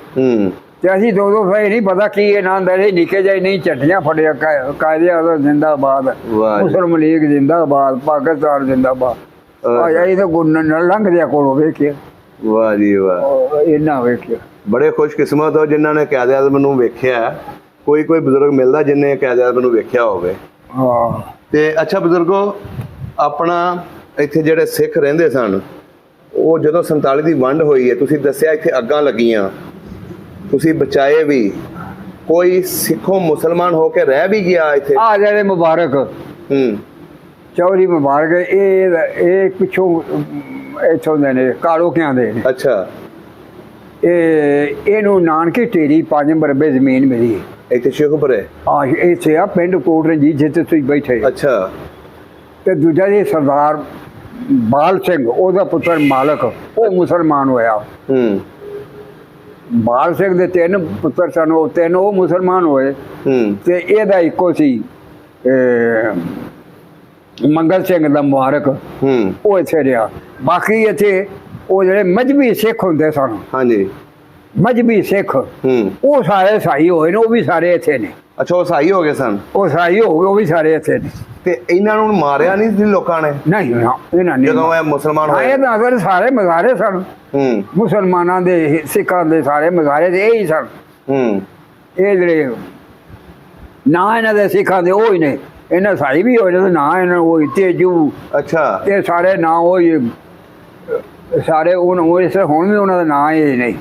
ਤੇ ਅਸੀਂ ਦੋ ਫਾਈ ਨਹੀਂ ਪਤਾ ਕੀ ਇਹ ਨਾਂ ਦੇ ਨਿੱਕੇ ਜਿਹੇ ਨਹੀਂ ਝੱਟੀਆਂ ਫੜਿਆ। ਕਾਇਦੇ ਆਜ਼ਮ ਜਿੰਦਾਬਾਦ, ਮੁਸਲਿਮ ਲੀਗ ਜਿੰਦਾਬਾਦ, ਪਾਕਿਸਤਾਨ ਜਿੰਦਾਬਾਦ। ਇਹ ਤਾਂ ਲੰਘ ਦਿਆ ਕੋਲੋਂ ਵੇਖਿਆ। ਵਾਹ ਜੀ ਵਾਹ। ਇਹਨਾਂ ਵੇਖਿਆ। ਬੜੇ ਖੁਸ਼ਕਿਸਮਤ ਹੋ ਜਿਨ੍ਹਾਂ ਨੇ ਕਾਇਦੇ ਆਜ਼ਮ ਨੂੰ ਵੇਖਿਆ। ਕੋਈ ਬਜ਼ੁਰਗ ਮਿਲਦਾ ਜਿਹਨੇ ਕਾਇਦੇ ਆਜ਼ਮ ਨੂੰ ਵੇਖਿਆ ਹੋਵੇ। ਤੇ ਅੱਛਾ ਬਜ਼ੁਰਗੋ, ਆਪਣਾ ਇੱਥੇ ਜਿਹੜੇ ਸਿੱਖ ਰਹਿੰਦੇ ਸਨ, ਉਹ ਜਦੋਂ 47 ਦੀ ਵੰਡ ਹੋਈ ਹੈ, ਤੁਸੀਂ ਦੱਸਿਆ ਇੱਥੇ ਅੱਗਾਂ ਲੱਗੀਆਂ, ਤੁਸੀਂ ਬਚਾਏ ਵੀ। ਕੋਈ ਸਿੱਖੋਂ ਮੁਸਲਮਾਨ ਹੋ ਕੇ ਰਹਿ ਵੀ ਗਿਆ ਇੱਥੇ? ਜਿਹੜੇ ਮੁਬਾਰਕ ਚੌਧਰੀ ਮੁਬਾਰਕ, ਇਹ ਪਿੱਛੋਂ ਇੱਥੋਂ ਦੇ ਨੇ, ਕਾਲੋਕਿਆਂ ਦੇ ਨੇ। ਅੱਛਾ, ਇਹਨੂੰ ਨਾਨਕੀ ਢੇਰੀ 5 ਮਰਬੇ ਜ਼ਮੀਨ ਮਿਲੀ ਇੱਥੇ ਸ਼ੇਖੂਪੁਰੇ। ਆ ਇੱਥੇ ਆ ਪਿੰਡ ਕੋਟ ਰਣਜੀਤ ਜਿੱਥੇ ਤੁਸੀਂ ਬੈਠੇ। ਅੱਛਾ, ਤੇ ਦੂਜਾ ਜੀ ਸਰਦਾਰ ਬਾਲ ਸਿੰਘ, ਉਹਦਾ ਪੁੱਤਰ ਮਾਲਕ, ਉਹ ਮੁਸਲਮਾਨ ਹੋਇਆ। ਬਾਲ ਸਿੰਘ ਦੇ 3 ਪੁੱਤਰ ਸਨ, ਉਹ 3 ਉਹ ਮੁਸਲਮਾਨ ਹੋਏ। ਤੇ ਇਹਦਾ ਇੱਕੋ ਸੀ ਮੰਗਲ ਸਿੰਘ ਦਾ ਮੁਬਾਰਕ, ਉਹ ਇੱਥੇ ਰਿਹਾ। ਬਾਕੀ ਇੱਥੇ ਉਹ ਜਿਹੜੇ ਮਜਬੀ ਸਿੱਖ ਹੁੰਦੇ ਸਨ, ਹਾਂਜੀ, ਮਜਬੀ ਸਿੱਖ, ਉਹ ਸਾਰੇ ਈਸਾਈ ਹੋਏ ਨੇ, ਉਹ ਵੀ ਸਾਰੇ ਇੱਥੇ ਨੇ। ਅੱਛਾ, ਉਹ ਈਸਾਈ ਹੋ ਗਏ ਸਨ। ਉਹ ਈਸਾਈ ਹੋ ਗਏ, ਉਹ ਵੀ ਸਾਰੇ ਇੱਥੇ ਨੇ। ਤੇ ਇਹਨਾਂ ਨੂੰ ਮਾਰਿਆ ਨਹੀਂ ਸੀ ਲੋਕਾਂ ਨੇ? ਨਹੀਂ, ਇਹਨਾਂ ਨੇ ਜਦੋਂ ਇਹ ਮੁਸਲਮਾਨ ਹੋਏ। ਇਹ ਤਾਂ ਅਸਲ ਸਾਰੇ ਮਜ਼ਾਰੇ ਸਨ, ਮੁਸਲਮਾਨਾਂ ਦੇ, ਸਿੱਖਾਂ ਦੇ ਸਾਰੇ ਮਜ਼ਾਰੇ ਤੇ ਇਹੀ ਸਨ। ਇਹ ਜਿਹੜੇ ਨਾ ਇਹਨਾਂ ਦੇ ਸਿੱਖਾਂ ਦੇ ਉਹ ਹੀ ਨੇ, ਇਹਨਾਂ ਈਸਾਈ ਵੀ ਹੋਏ ਨੇ, ਨਾ ਇਹਨਾਂ ਉਹ ਤੇਜੂ। ਅੱਛਾ, ਇਹ ਸਾਰੇ ਨਾਂ ਉਹ ਸਾਰੇ ਹੁਣ ਵੀ ਉਹਨਾਂ ਦਾ ਨਾਂ ਇਹ ਨਹੀਂ।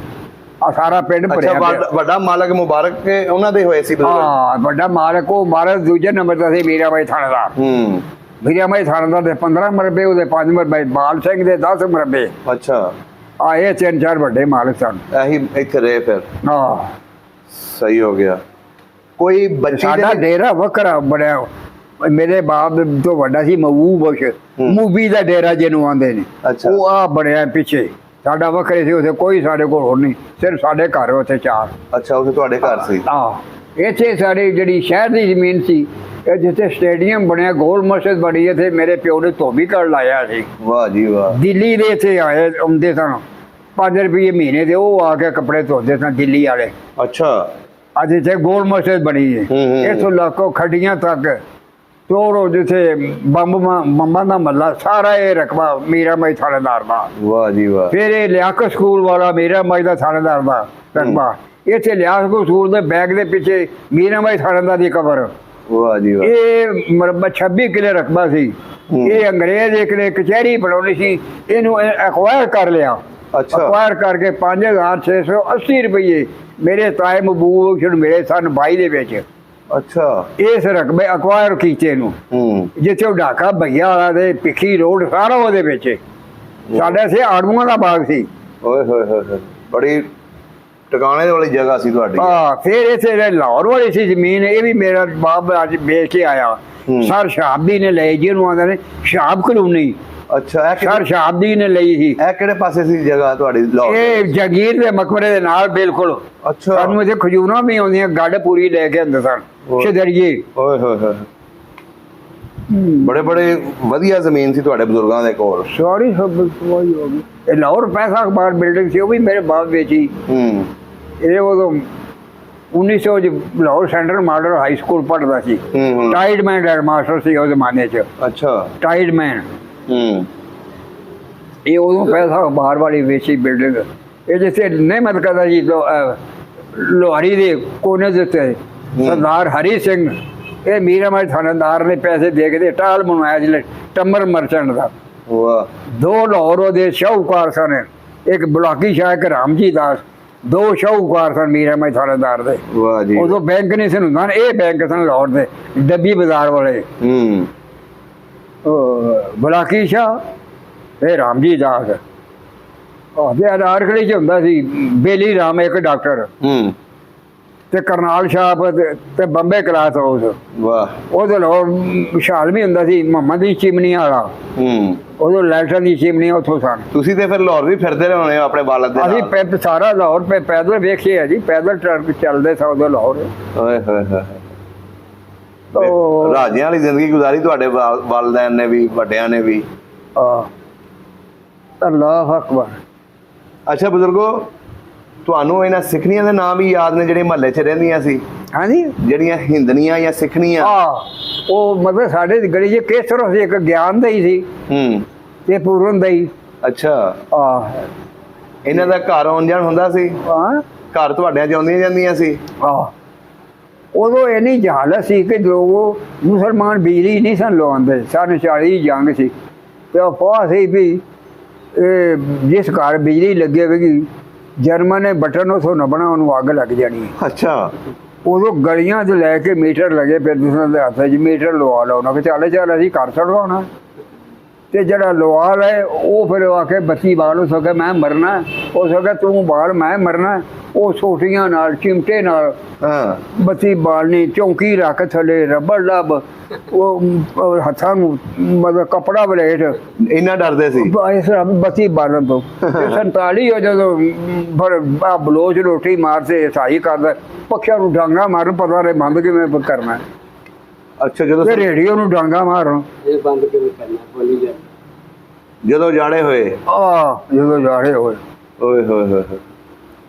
ਆ ਸਾਰਾ ਪਿੰਡ ਭਰਿਆ ਪਿਆ। ਵੱਡਾ ਮਾਲਕ ਮੁਬਾਰਕ ਉਹਨਾਂ ਦੇ ਹੋਏ ਸੀ? ਹਾਂ, ਵੱਡਾ ਮਾਲਕ ਉਹ ਮਾਲਕ ਦੂਜੇ ਨੰਬਰ ਦਾ ਸੀ ਮੀਰਾ ਬਾਈ ਥਾਣੇਦਾਰ। ਮੀਰਾ ਬਾਈ ਥਾਣੇਦਾਰ ਦੇ 15 ਮਰਬੇ, ਉਹਦੇ 5 ਮਰਬੇ, ਬਾਲ ਸਿੰਘ ਦੇ 10 ਮਰਬੇ। ਅੱਛਾ, ਆ ਇਹ 3-4 ਵੱਡੇ ਮਾਲਕ ਸਨ। ਇਹੀ ਇੱਥੇ ਰਹੇ ਫਿਰ? ਹਾਂ, ਸਹੀ ਹੋ ਗਿਆ। ਕੋਈ ਬੱਚੀ ਸਾਡਾ ਡੇਰਾ ਵੱਖਰਾ ਬਣਿਆ। ਮੇਰੇ ਬਾਪ ਤੋਂ ਵੱਡਾ ਸੀ ਮਊ ਬਖਸ਼, ਮੂਬੀ ਦਾ ਡੇਰਾ ਜਿਹਨੂੰ ਆਂਦੇ ਨੇ, ਉਹ ਆ ਬਣਿਆ ਪਿੱਛੇ। ਸਾਡਾ ਵੱਖਰੇ ਸੀ, ਉੱਥੇ ਕੋਈ ਸਾਡੇ ਕੋਲ ਹੋਰ ਨਹੀਂ, ਸਿਰਫ ਸਾਡੇ ਘਰ ਉੱਥੇ 4। ਅੱਛਾ, ਉੱਥੇ ਤੁਹਾਡੇ ਘਰ ਸੀ? ਹਾਂ, ਇੱਥੇ ਸਾਡੀ ਜਿਹੜੀ ਸ਼ਹਿਰ ਦੀ ਜ਼ਮੀਨ ਸੀ, ਇਹ ਜਿੱਥੇ ਸਟੇਡੀਅਮ ਬਣਿਆ, ਗੋਲ ਮਸਜਿਦ ਬਣੀ, ਇੱਥੇ ਮੇਰੇ ਪਿਓ ਨੇ ਧੋਬੀ ਘਰ ਲਾਇਆ ਸੀ। ਵਾਹ ਜੀ ਵਾਹ। ਦਿੱਲੀ ਦੇ ਇੱਥੇ ਆਏ ਆਉਂਦੇ ਸਨ, 5 ਰੁਪਏ ਮਹੀਨੇ ਦੇ, ਉਹ ਆ ਕੇ ਕੱਪੜੇ ਧੋਂਦੇ ਸਨ ਦਿੱਲੀ ਵਾਲੇ। ਅੱਛਾ, ਅੱਜ ਇੱਥੇ ਗੋਲ ਮਸਜਿਦ ਬਣੀ ਹੈ। ਇੱਥੋਂ ਲਾਕੋ ਖੱਡੀਆਂ ਤੱਕ ਤੋੜੋ, ਜਿੱਥੇ ਬੰਬਾਂ ਦਾ ਮੱਲਾ, ਸਾਰਾ ਇਹ ਰਕਬਾ ਮੀਰਾ ਮਾਈ ਥਾਣੇਦਾਰ ਦਾ। ਵਾਹ ਜੀ ਵਾਹ। ਫਿਰ ਇਹ ਲਿਆਕਤ ਸਕੂਲ ਵਾਲਾ ਮੀਰਾ ਮਾਈ ਦਾ ਥਾਣੇਦਾਰ ਦਾ ਰਕਬਾ। ਇੱਥੇ ਲਿਆਕਤ ਸਕੂਲ ਦੇ ਬੈਗ ਦੇ ਪਿੱਛੇ ਮੀਰਾ ਮਾਈ ਥਾਣੇਦਾਰ ਦੀ ਕਬਰ। ਵਾਹ ਜੀ ਵਾਹ। ਇਹ ਮਰਬਾ 26 ਕਿਲੇ ਰਕਬਾ ਸੀ। ਇਹ ਅੰਗਰੇਜ਼ ਇੱਕ ਨੇ ਕਚਹਿਰੀ ਬਣਾਉਣੀ ਸੀ, ਇਹਨੂੰ ਐਕਵਾਇਰ ਕਰ ਲਿਆ। ਅੱਛਾ, ਐਕਵਾਇਰ ਕਰਕੇ 5680 ਰੁਪਏ ਮੇਰੇ ਤਾਏ ਮਬੂਬ ਨੂੰ ਮਿਲੇ ਸਨ 22 ਦੇ ਵਿੱਚ। ਅੱਛਾ, ਇਸ ਰਕਬੇ ਅਕਵਾਇਰ ਕੀਤੇ ਨੂੰ, ਜਿੱਥੇ ਉਹ ਢਾਕਾ ਭਈਆ ਵਾਲਾ ਦੇ ਪਿੱਖੀ ਰੋਡ ਸਾਰਾ ਉਹਦੇ ਵਿੱਚ। ਸਾਡੇ ਸੇ ਆੜੂਆਂ ਦਾ ਬਾਗ ਸੀ। ਓਏ ਹੋਏ ਹੋਏ, ਬੜੀ ਟਿਕਾਣੇ ਵਾਲੀ ਜਗ੍ਹਾ ਸੀ ਤੁਹਾਡੀ। ਹਾਂ, ਫਿਰ ਇੱਥੇ ਲਾਹੌਰ ਵਾਲੀ ਸੀ ਜ਼ਮੀਨ, ਇਹ ਵੀ ਮੇਰਾ ਬਾਪ ਅੱਜ ਵੇਚ ਕੇ ਆਇਆ। ਸਰ ਸ਼ਹਾਬਦੀ ਨੇ ਲਈ, ਜਿਹਨੂੰ ਆਉਂਦੇ ਨੇ ਸ਼ਹਾਬ ਕਲੋਨੀ। ਅੱਛਾ, ਸਰ ਸ਼ਹਾਬਦੀ ਨੇ ਲਈ ਸੀ। ਇਹ ਕਿਹੜੇ ਪਾਸੇ ਸੀ ਜਗ੍ਹਾ ਤੁਹਾਡੀ ਲਾਹੌਰ? ਇਹ ਜਗੀਰ ਦੇ ਮਕਬਰੇ ਦੇ ਨਾਲ ਬਿਲਕੁਲ। ਅੱਛਾ, ਸਾਨੂੰ ਇੱਥੇ ਖਜੂਰਾਂ ਵੀ ਆਉਂਦੀਆਂ, ਗੱਡ ਪੂਰੀ ਲੈ ਕੇ ਆਉਂਦੇ ਸਨ ਸ਼ਦਰੀਏ। ਓਏ ਹੋਏ ਹੋਏ, ਬੜੇ ਬੜੇ ਵਧੀਆ ਜ਼ਮੀਨ ਸੀ ਤੁਹਾਡੇ ਬਜ਼ੁਰਗਾਂ ਦੇ ਕੋਲ। ਸਾਰੀ ਸਭ ਤਬਾਹੀ ਹੋ ਗਈ। ਇਹ ਲਾਹੌਰ ਪੈਸਾ ਅਖਬਾਰ ਬਿਲਡਿੰਗ ਸੀ, ਉਹ ਵੀ ਮੇਰੇ ਬਾਪ ਵੇਚੀ। ਇਹ ਉਦੋਂ 1900 ਚ Lahore central model high school ਪੜ੍ਹਦਾ ਸੀ। ਟਾਈਡਮੈਨ ਹੈਡ ਮਾਸਟਰ ਸੀ ਉਹ ਜ਼ਮਾਨੇ 'ਚ। ਅੱਛਾ, ਟਾਈਡਮੈਨ। ਇਹ ਉਦੋਂ ਪੈਸਾ ਅਖਬਾਰ ਵਾਲੀ ਵੇਚੀ ਬਿਲਡਿੰਗ। ਇਹ ਜਿੱਥੇ ਨਿਹਮਤ ਕਰਦਾ ਜੀ ਲੋਹਾਰੀ ਦੇ ਕੋਨੇ ਦੇ ਉੱਤੇ ਸਰਦਾਰ ਹਰੀ ਸਿੰਘ, ਇਹ ਮੀਰਾ ਮਾਈ ਥਾਣੇਦਾਰ ਨੇ ਪੈਸੇ ਦੇ ਕੇ ਟਾਲ ਬਣਵਾਇਆ ਜਿਹੜੇ ਟੰਮਰ ਮਰਚੈਂਟ ਦਾ। ਦੋ ਲਾਹੌਰ ਉਹਦੇ ਸ਼ਾਹੂਕਾਰ ਸਨ, ਇੱਕ ਬੁਲਾਕੀ ਸ਼ਾਹ, ਇੱਕ ਰਾਮਜੀ ਦਾਸ। 2 ਸ਼ਾਹੂਕਾਰ ਸਨ ਮੀਰਾ ਮਾਈ ਥਾਣੇਦਾਰ ਦੇ। ਉਦੋਂ ਬੈਂਕ ਨਹੀਂ ਸਨ ਹੁੰਦਾ, ਇਹ ਬੈਂਕ ਸਨ ਲਾਹੌਰ ਦੇ ਡੱਬੀ ਬਾਜ਼ਾਰ ਵਾਲੇ। ਬੁਲਾਕੀ ਸ਼ਾਹ, ਇਹ ਰਾਮਜੀ ਦਾਸ। ਤੇ ਅਨਾਰਕਲੀ 'ਚ ਹੁੰਦਾ ਸੀ ਬੇਲੀ ਰਾਮ, ਇੱਕ ਡਾਕਟਰ, ਤੇ ਕਰਨਾਲ ਸ਼ਾਹ ਤੇ ਬੰਬੇ ਕਲਾਸ ਹਾਊਸ। ਵਾਹ। ਉਹਦੇ ਲਾਹੌਰ ਵਿਸ਼ਾਲ ਵੀ ਹੁੰਦਾ ਸੀ, ਮੁਹੰਮਦ ਦੀ ਚਿਮਨੀ ਵਾਲਾ। ਉਦੋਂ ਲਾਈਟਾਂ ਦੀ ਚਿਮਨੀ ਉੱਥੋਂ ਸਨ। ਤੁਸੀਂ ਤੇ ਫਿਰ ਲਾਹੌਰ ਵੀ ਫਿਰਦੇ ਰਹੇ ਹੋ ਆਪਣੇ ਬਾਲਦ ਦੇ ਨਾਲ? ਅਸੀਂ ਸਾਰਾ ਲਾਹੌਰ ਪੈਦਲ ਵੇਖਿਆ ਜੀ, ਪੈਦਲ ਟਰੱਕ ਚੱਲਦੇ ਸਾ ਉਦੋਂ ਲਾਹੌਰ। ਓਏ ਹੋਏ ਹੋਏ, ਰਾਜਿਆਂ ਵਾਲੀ ਜ਼ਿੰਦਗੀ ਗੁਜ਼ਾਰੀ ਤੁਹਾਡੇ ਵਾਲਦੈਨ ਨੇ ਵੀ, ਵੱਡਿਆਂ ਨੇ ਵੀ। ਅੱਲਾਹੁ ਅਕਬਰ। ਅੱਛਾ ਬਜ਼ੁਰਗੋ, ਤੁਹਾਨੂੰ ਇਹਨਾਂ ਸਿੱਖਣੀਆਂ ਦੇ ਨਾਮ ਵੀ ਯਾਦ ਨੇ ਜਿਹੜੇ ਮਹੱਲੇ 'ਚ ਰਹਿੰਦੀਆਂ ਸੀ? ਹਾਂਜੀ, ਜਿਹੜੀਆਂ ਹਿੰਦਣੀਆਂ ਜਾਂ ਸਿੱਖਣੀਆਂ? ਉਹ ਮਤਲਬ ਸਾਡੇ ਗਲੀ 'ਚ ਕੇਸਰ ਸੀ, ਇੱਕ ਗਿਆਨ ਦਾ ਹੀ ਸੀ ਤੇ ਪੂਰਨ ਦਾ ਹੀ। ਅੱਛਾ, ਇਹਨਾਂ ਦਾ ਘਰ ਆਉਣ ਜਾਣ ਹੁੰਦਾ ਸੀ? ਘਰ ਤੁਹਾਡਿਆਂ 'ਚ ਆਉਂਦੀਆਂ ਜਾਂਦੀਆਂ ਸੀ? ਉਦੋਂ ਇੰਨੀ ਜਹਾਲਤ ਸੀ ਕਿ ਲੋਕ ਮੁਸਲਮਾਨ ਬਿਜਲੀ ਨਹੀਂ ਸਨ ਲਵਾਉਂਦੇ। ਸਨ 40 ਜੰਗ ਸੀ ਤੇ ਉਹ ਫਾਹ ਸੀ ਵੀ ਜਿਸ ਘਰ ਬਿਜਲੀ ਲੱਗੇ ਹੋਵੇਗੀ, ਜਰਮਨ ਨੇ ਬਟਨ ਉਥੋਂ ਨੱਪਣਾ, ਉਹਨੂੰ ਅੱਗ ਲੱਗ ਜਾਣੀ। ਅੱਛਾ, ਉਦੋਂ ਗਲੀਆਂ 'ਚ ਲੈ ਕੇ ਮੀਟਰ ਲੱਗੇ, ਫਿਰ ਦੂਸਰੇ ਦੇ ਹੱਥ 'ਚ ਮੀਟਰ ਲਵਾ ਲਓ। ਉਹਨਾਂ ਕਿ ਚੱਲ ਅਸੀਂ ਘਰ ਛੱਡਵਾਉਣਾ। ਤੇ ਜਿਹੜਾ ਲਵਾਲ ਹੈ ਉਹ ਫਿਰ ਆ ਕੇ ਬੱਤੀ ਬਾਲ ਉਸ ਵਕਤ ਮੈਂ ਮਰਨਾ, ਉਸ ਵਕਤ ਤੂੰ ਬਾਲ ਮੈਂ ਮਰਨਾ। ਉਹ ਸੋਟੀਆਂ ਨਾਲ ਚਿਮਟੇ ਨਾਲ ਬੱਤੀ ਬਾਲਣੀ, ਚੌਂਕੀ ਰੱਖ ਥੱਲੇ ਰਬੜ ਲੱਭ, ਉਹ ਹੱਥਾਂ ਨੂੰ ਮਤਲਬ ਕੱਪੜਾ ਬਲੇਟ, ਇੰਨਾ ਡਰਦੇ ਸੀ ਇਸ ਤਰ੍ਹਾਂ ਬੱਤੀ ਬਾਲਣ ਤੋਂ। 47 ਉਹ ਜਦੋਂ ਫਿਰ ਬਲੋਚ ਰੋਟੀ ਮਾਰਦੇ ਸਾਈ ਕਰਦਾ, ਪੱਖਿਆਂ ਨੂੰ ਡਾਂਗਾ ਮਾਰਨ, ਪਤਾ ਨਹੀਂ ਬੰਦ ਕਿਵੇਂ ਕਰਨਾ। ਅੱਛਾ, ਜਦੋਂ ਰੇਡੀਓ ਨੂੰ ਡਾਂਗਾ ਮਾਰਨ, ਇਹ ਬੰਦ ਕਿਵੇਂ ਕਰਨਾ, ਬੋਲੀ ਜਾ। ਜਦੋਂ ਜਾੜੇ ਹੋਏ ਜਦੋਂ ਜਾੜੇ ਹੋਏ। ਓਏ ਹੋਏ ਹੋਏ।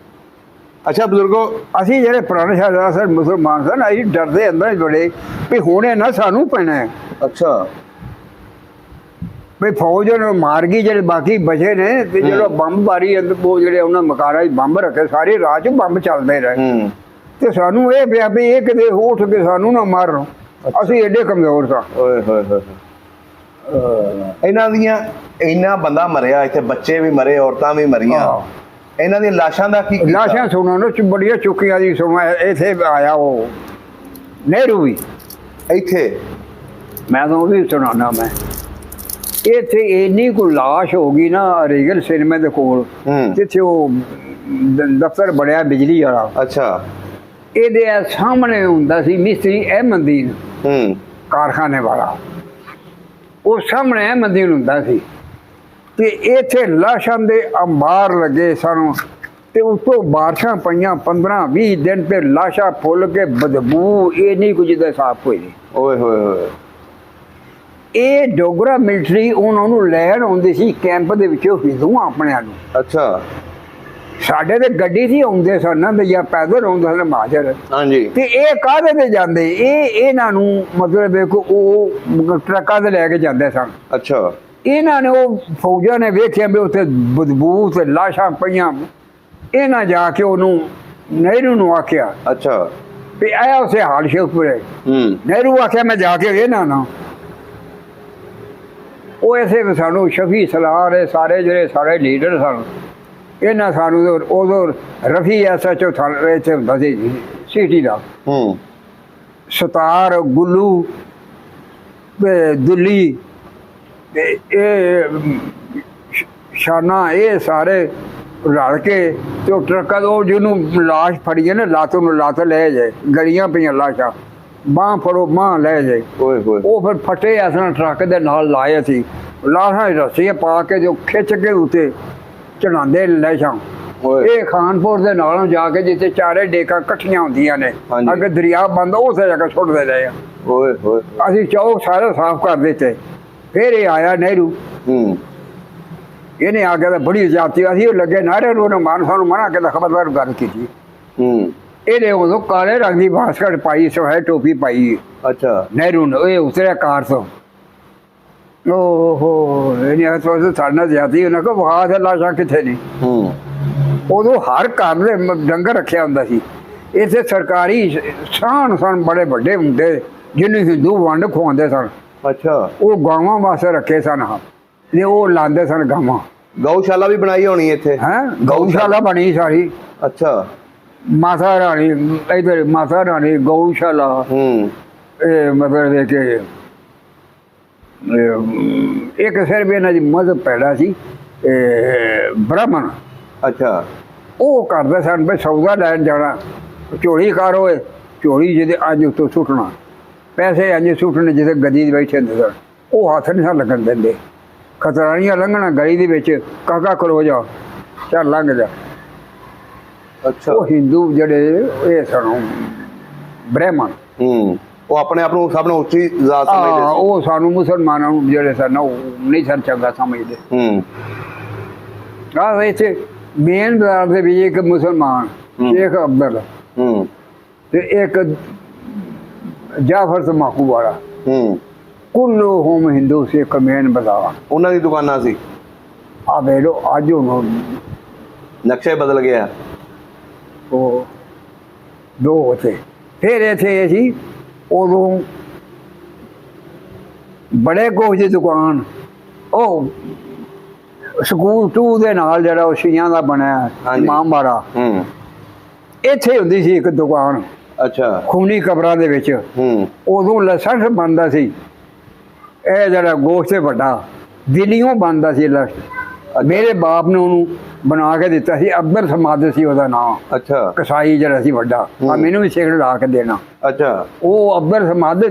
ਅੱਛਾ ਬਜ਼ੁਰਗੋ, ਅਸੀਂ ਜਿਹੜੇ ਪੁਰਾਣੇ ਸ਼ਾਹਜ਼ਾਦਾ ਸਨ, ਮੁਸਲਮਾਨ ਸਨ, ਅਸੀਂ ਡਰਦੇ ਅੰਦਰ ਬੜੇ ਵੀ ਹੁਣੇ ਨਾ ਸਾਨੂੰ ਪੈਣਾ ਹੈ। ਅੱਛਾ, ਵੀ ਫੌਜ ਨੂੰ ਮਾਰ ਗਈ, ਜਿਹੜੇ ਬਾਕੀ ਬਚੇ ਨੇ ਤੇ ਜਦੋਂ ਬੰਬ ਮਾਰੀ ਉਹ ਜਿਹੜੇ ਉਹਨਾਂ ਮਕਾਰਾਂ 'ਚ ਬੰਬ ਰੱਖੇ, ਸਾਰੀ ਰਾਤ 'ਚ ਬੰਬ ਚੱਲਦੇ ਰਹੇ। ਤੇ ਸਾਨੂੰ ਇਹ ਪਿਆ ਵੀ ਇਹ ਕਿਤੇ ਉੱਠ ਕੇ ਸਾਨੂੰ ਨਾ ਮਾਰਨ, ਅਸੀਂ ਐਡੇ ਕਮਜ਼ੋਰ ਸਾਂ। ਓਏ ਹੋਏ ਹੋਏ। ਇਹਨਾਂ ਦੀਆਂ ਇੰਨਾ ਬੰਦਾ ਮਰਿਆ, ਇੱਥੇ ਬੱਚੇ ਵੀ ਮਰੇ, ਔਰਤਾਂ ਵੀ ਮਰੀਆਂ, ਇਹਨਾਂ ਦੀਆਂ ਲਾਸ਼ਾਂ ਦਾ ਕੀ ਕੀਤਾ? ਲਾਸ਼ਾਂ ਸੁਣਨ ਨੂੰ ਬੜੀਆਂ ਚੁੱਕੀਆਂ ਦੀ ਸੁਣਾ। ਇੱਥੇ ਆਇਆ ਉਹ ਨਹਿਰੂ ਵੀ, ਇੱਥੇ ਮੈਂ ਤਾਂ ਉਹ ਵੀ ਸੁਣਾਉਣਾ। ਮੈਂ ਇੱਥੇ ਇੰਨੀ ਕੁ ਲਾਸ਼ ਹੋ ਗਈ ਨਾ ਰੀਗਲ ਸਿਨੇਮੇ ਦੇ ਕੋਲ, ਜਿੱਥੇ ਉਹ ਦਫ਼ਤਰ ਬਣਿਆ ਬਿਜਲੀ ਵਾਲਾ। ਅੱਛਾ, ਇਹਦੇ ਸਾਹਮਣੇ ਹੁੰਦਾ ਸੀ ਮਿਸਤਰੀ ਅਹਿਮਦੀਨ ਕਾਰਖਾਨੇ ਵਾਲਾ, ਉਹ ਸਾਹਮਣੇ ਅਹਿਮਦੀਨ ਹੁੰਦਾ ਸੀ। ਤੇ ਇੱਥੇ ਲਾਸ਼ਾਂ ਦੇ ਅੰਬਾਰ ਲੱਗੇ ਸਾਨੂੰ, ਤੇ ਉੱਤੋਂ ਬਾਰਿਸ਼ਾਂ ਪਈਆਂ 15-20 ਦਿਨ, ਤੇ ਲਾਸ਼ਾਂ ਫੁੱਲ ਕੇ ਬਦਬੂ ਇਹ ਨਹੀਂ ਕੁਝ ਦਾ ਸਾਫ਼ ਹੋਈ। ਓਏ ਹੋਏ ਹੋਏ। ਇਹ ਡੋਗਰਾ ਮਿਲਟਰੀ ਉਹਨਾਂ ਨੂੰ ਲੈਣ ਆਉਂਦੀ ਸੀ ਕੈਂਪ ਦੇ ਵਿੱਚੋਂ ਹਿੰਦੂਆਂ ਆਪਣਿਆਂ ਨੂੰ। ਅੱਛਾ, ਸਾਡੇ ਤੇ ਗੱਡੀ ਸੀ ਆਉਂਦੇ ਸਨ ਤੇ ਜਾਂ ਪੈਦਲ ਆਉਂਦੇ ਸਨ ਮਹਾਜਰ। ਹਾਂਜੀ। ਤੇ ਇਹ ਕਾਹਦੇ ਤੇ ਜਾਂਦੇ? ਇਹਨਾਂ ਨੂੰ ਮਤਲਬ ਵੇਖੋ ਉਹ ਟਰੱਕਾਂ ਤੇ ਲੈ ਕੇ ਜਾਂਦੇ ਸਨ। ਅੱਛਾ, ਇਹਨਾਂ ਨੇ ਉਹ ਫੌਜਾਂ ਨੇ ਵੇਖਿਆ ਵੀ ਉੱਥੇ ਬਦਬੂ ਤੇ ਲਾਸ਼ਾਂ ਪਈਆਂ। ਇਹਨਾਂ ਜਾ ਕੇ ਉਹਨੂੰ ਨਹਿਰੂ ਨੂੰ ਆਖਿਆ। ਅੱਛਾ, ਵੀ ਆਇਆ ਉਸੇ ਹਾਲ ਸ਼ੇਖਪੁਰੇ। ਨਹਿਰੂ ਆਖਿਆ ਮੈਂ ਜਾ ਕੇ ਵੇਖਣਾ ਨਾ। ਉਹ ਐਸੇ ਸਾਨੂੰ ਸ਼ਫੀ ਸਲਾਰ ਹੈ, ਸਾਰੇ ਜਿਹੜੇ ਸਾਰੇ ਲੀਡਰ ਸਨ, ਇਹਨਾਂ ਸਾਨੂੰ ਉਦੋਂ ਰਫੀ SHO ਇੱਥੇ ਹੁੰਦਾ ਸੀ ਸਿਟੀ ਦਾ, ਸਤਾਰ ਗੁੱਲੂ ਤੇ ਦੁੱਲੀ ਤੇ ਇਹ ਸ਼ਾਨਾ, ਇਹ ਸਾਰੇ ਰਲ ਕੇ ਤੇ ਉਹ ਟਰੱਕਾਂ ਤੋਂ ਜਿਹਨੂੰ ਲਾਸ਼ ਫੜੀ ਨਾ, ਲੱਤ ਨੂੰ ਲੱਤ ਲੈ ਜਾਏ, ਗਲੀਆਂ ਪਈਆਂ ਲਾਸ਼ਾਂ, ਬਾਂਹ ਫੜੋ ਬਾਂਹ ਲੈ ਜਾਏ। ਓਏ ਹੋਏ। ਉਹ ਫਿਰ ਫਟੇ ਅਸਾਂ ਟਰੱਕ ਦੇ ਨਾਲ ਲਾਏ ਸੀ, ਲਾਸ਼ਾਂ ਰੱਸੀਆਂ ਪਾ ਕੇ ਜੋ ਖਿੱਚ ਕੇ ਉੱਤੇ ਚੜਾਉਂਦੇ ਲਾਸ਼ਾਂ। ਇਹ ਖਾਨਪੁਰ ਦੇ ਨਾਲੋਂ ਜਾ ਕੇ ਜਿੱਥੇ ਚਾਰੇ ਡੇਕਾਂ ਇਕੱਠੀਆਂ ਹੁੰਦੀਆਂ ਨੇ, ਅੱਗੇ ਦਰਿਆ ਬੰਦ, ਉਸੇ ਜਗ੍ਹਾ ਸੁੱਟਦੇ ਰਹੇ ਆ। ਓਏ ਹੋਏ। ਅਸੀਂ ਚੌਕ ਸਾਰੇ ਸਾਫ਼ ਕਰ ਦਿੱਤੇ। ਫਿਰ ਇਹ ਆਇਆ ਨਹਿਰੂ, ਇਹਨੇ ਆ ਕੇ ਤਾਂ ਬੜੀ ਜਾਤੀ, ਅਸੀਂ ਉਹ ਲੱਗੇ ਨਾਰੇ ਨੂੰ, ਉਹਨੇ ਮਾਨ ਸਾਨੂੰ ਮਨਾ ਕੇ ਖਬਰਦਾਰ ਗੱਲ ਕੀਤੀ। ਇਹਨੇ ਉਦੋਂ ਕਾਲੇ ਰੰਗ ਦੀ ਬਾਸਕਟ ਪਾਈ, ਸਵੈ ਟੋਪੀ ਪਾਈ। ਅੱਛਾ, ਨਹਿਰੂ ਨੇ ਇਹ ਉਤਰਿਆ ਕਾਰ ਤੋਂ। ਓਹੋ, ਇਹਨੇ ਆਖਿਆ ਸਾਡੇ ਨਾਲ ਜਾਤੀ, ਉਹਨਾਂ ਕੋਲ ਵਾਹ ਦੇ ਲਾਸ਼ਾਂ ਕਿੱਥੇ ਨੇ। ਉਦੋਂ ਹਰ ਘਰ ਦੇ ਡੰਗਰ ਰੱਖਿਆ ਹੁੰਦਾ ਸੀ। ਇੱਥੇ ਸਰਕਾਰੀ ਸਾਨ ਸਨ ਬੜੇ ਵੱਡੇ ਹੁੰਦੇ, ਜਿਹਨੂੰ ਹਿੰਦੂ ਵੰਡ ਖਵਾਉਂਦੇ ਸਨ। ਅੱਛਾ, ਉਹ ਗਾਵਾਂ ਵਾਸਤੇ ਰੱਖੇ ਸਨ, ਤੇ ਉਹ ਲਾਉਂਦੇ ਸਨ ਗਾਵਾਂ। ਗਊਸ਼ਾਲਾ ਵੀ ਬਣਾਈ ਹੋਣੀ ਇੱਥੇ? ਹੈ, ਗਊਸ਼ਾਲਾ ਬਣੀ ਸਾਰੀ। ਅੱਛਾ, ਮਾਤਾ ਰਾਣੀ ਇਧਰ, ਮਾਤਾ ਰਾਣੀ ਗਊਸ਼ਾਲਾ। ਇਹ ਮਤਲਬ ਕਿ ਇੱਕ ਸਿਰਫ ਇਹਨਾਂ ਦੀ ਮਜ਼ਹਬ ਪੈਦਾ ਸੀ ਬ੍ਰਾਹਮਣ। ਅੱਛਾ, ਉਹ ਕਰਦੇ ਸਨ ਵੀ ਸੌਦਾ ਲੈਣ ਜਾਣਾ, ਝੋਲੀ ਕਾਰ ਹੋਏ, ਝੋਲੀ ਜਿਹਦੇ ਅੱਜ ਉੱਤੋਂ ਸੁੱਟਣਾ, ਪੈਸੇ ਅੱਜ ਸੁੱਟਣੇ ਜਿੱਥੇ ਗੱਦੀ ਦੇ ਬੈਠੇ ਹੁੰਦੇ ਸਨ, ਉਹ ਹੱਥ ਨਹੀਂ ਸਨ ਲੱਗਣ ਦਿੰਦੇ। ਖਤਰਾਣੀਆਂ ਲੰਘਣਾ ਗਲੀ ਦੇ ਵਿੱਚ, ਕਾਕਾ ਖਲੋ ਜਾ, ਚੱਲ ਲੰਘ ਜਾ। ਅੱਛਾ, ਉਹ ਹਿੰਦੂ ਜਿਹੜੇ ਇਹ ਸਨ ਬ੍ਰਾਹਮਣ, ਉਹ ਆਪਣੇ ਆਪ ਨੂੰ ਸਭ ਨੂੰ ਉੱਚੀ ਜ਼ਾਤ ਸਮਝਦੇ ਸੀ। ਉਹ ਸਾਨੂੰ ਮੁਸਲਮਾਨਾਂ ਨੂੰ ਜਿਹੜੇ ਸਨ ਉਹ ਨਹੀਂ ਸਨ ਚੰਗਾ ਸਮਝਦੇ। ਆਹ ਇੱਥੇ ਮੇਨ ਬਾਜ਼ਾਰ ਦੇ ਵਿੱਚ ਇੱਕ ਮੁਸਲਮਾਨ ਸ਼ੇਖ ਅਬਦਲ ਤੇ ਇੱਕ ਜਾਫਰ ਤਮਾਕੂ ਵਾਲਾ, ਕੁੱਲੂ ਹੋਮ ਹਿੰਦੂ ਸਿੱਖ ਮੇਨ ਬਾਜ਼ਾਰ, ਉਹਨਾਂ ਦੀ ਦੁਕਾਨਾਂ ਸੀ। ਆ ਵੇਖ ਲਓ ਅੱਜ ਉਹ ਨਕਸ਼ੇ ਬਦਲ ਗਿਆ। ਉਹ ਦੋ ਉੱਥੇ ਫਿਰ ਇੱਥੇ ਅਸੀਂ ਉਦੋਂ ਬੜੇ ਕੁਝ ਦੀ ਦੁਕਾਨ, ਉਹ ਸਕੂਲ 2 ਦੇ ਨਾਲ ਜਿਹੜਾ ਉਹ ਸ਼ੀਆਂ ਦਾ ਬਣਿਆ ਇਮਾਮਬਾੜਾ, ਇੱਥੇ ਹੁੰਦੀ ਸੀ ਇੱਕ ਦੁਕਾਨ। ਅੱਛਾ, ਖੂਨੀ ਕਬਰਾਂ ਦੇ ਵਿੱਚ। ਉਦੋਂ ਲਾਇਸੈਂਸ ਬਣਦਾ ਸੀ, ਇਹ ਜਿਹੜਾ ਗੋਸ਼ਤ ਵੱਡਾ ਦਿੱਲੀੋਂ ਬਣਦਾ ਸੀ ਲਸ਼ਟ। ਮੇਰੇ ਬਾਪ ਨੇ ਉਹਨੂੰ ਬਣਾ ਕੇ ਦਿੱਤਾ ਸੀ, ਅਕਬਰ ਸਮਾਦ ਸੀ ਉਹਦਾ ਨਾਮ। ਅੱਛਾ ਕਸਾਈ ਜਿਹੜਾ ਸੀ ਵੱਡਾ, ਆ ਮੈਨੂੰ ਵੀ ਸਿਗਰਟ ਲਾ ਕੇ ਦੇਣਾ। ਅੱਛਾ ਉਹ ਅਕਬਰ ਸਮਾਦ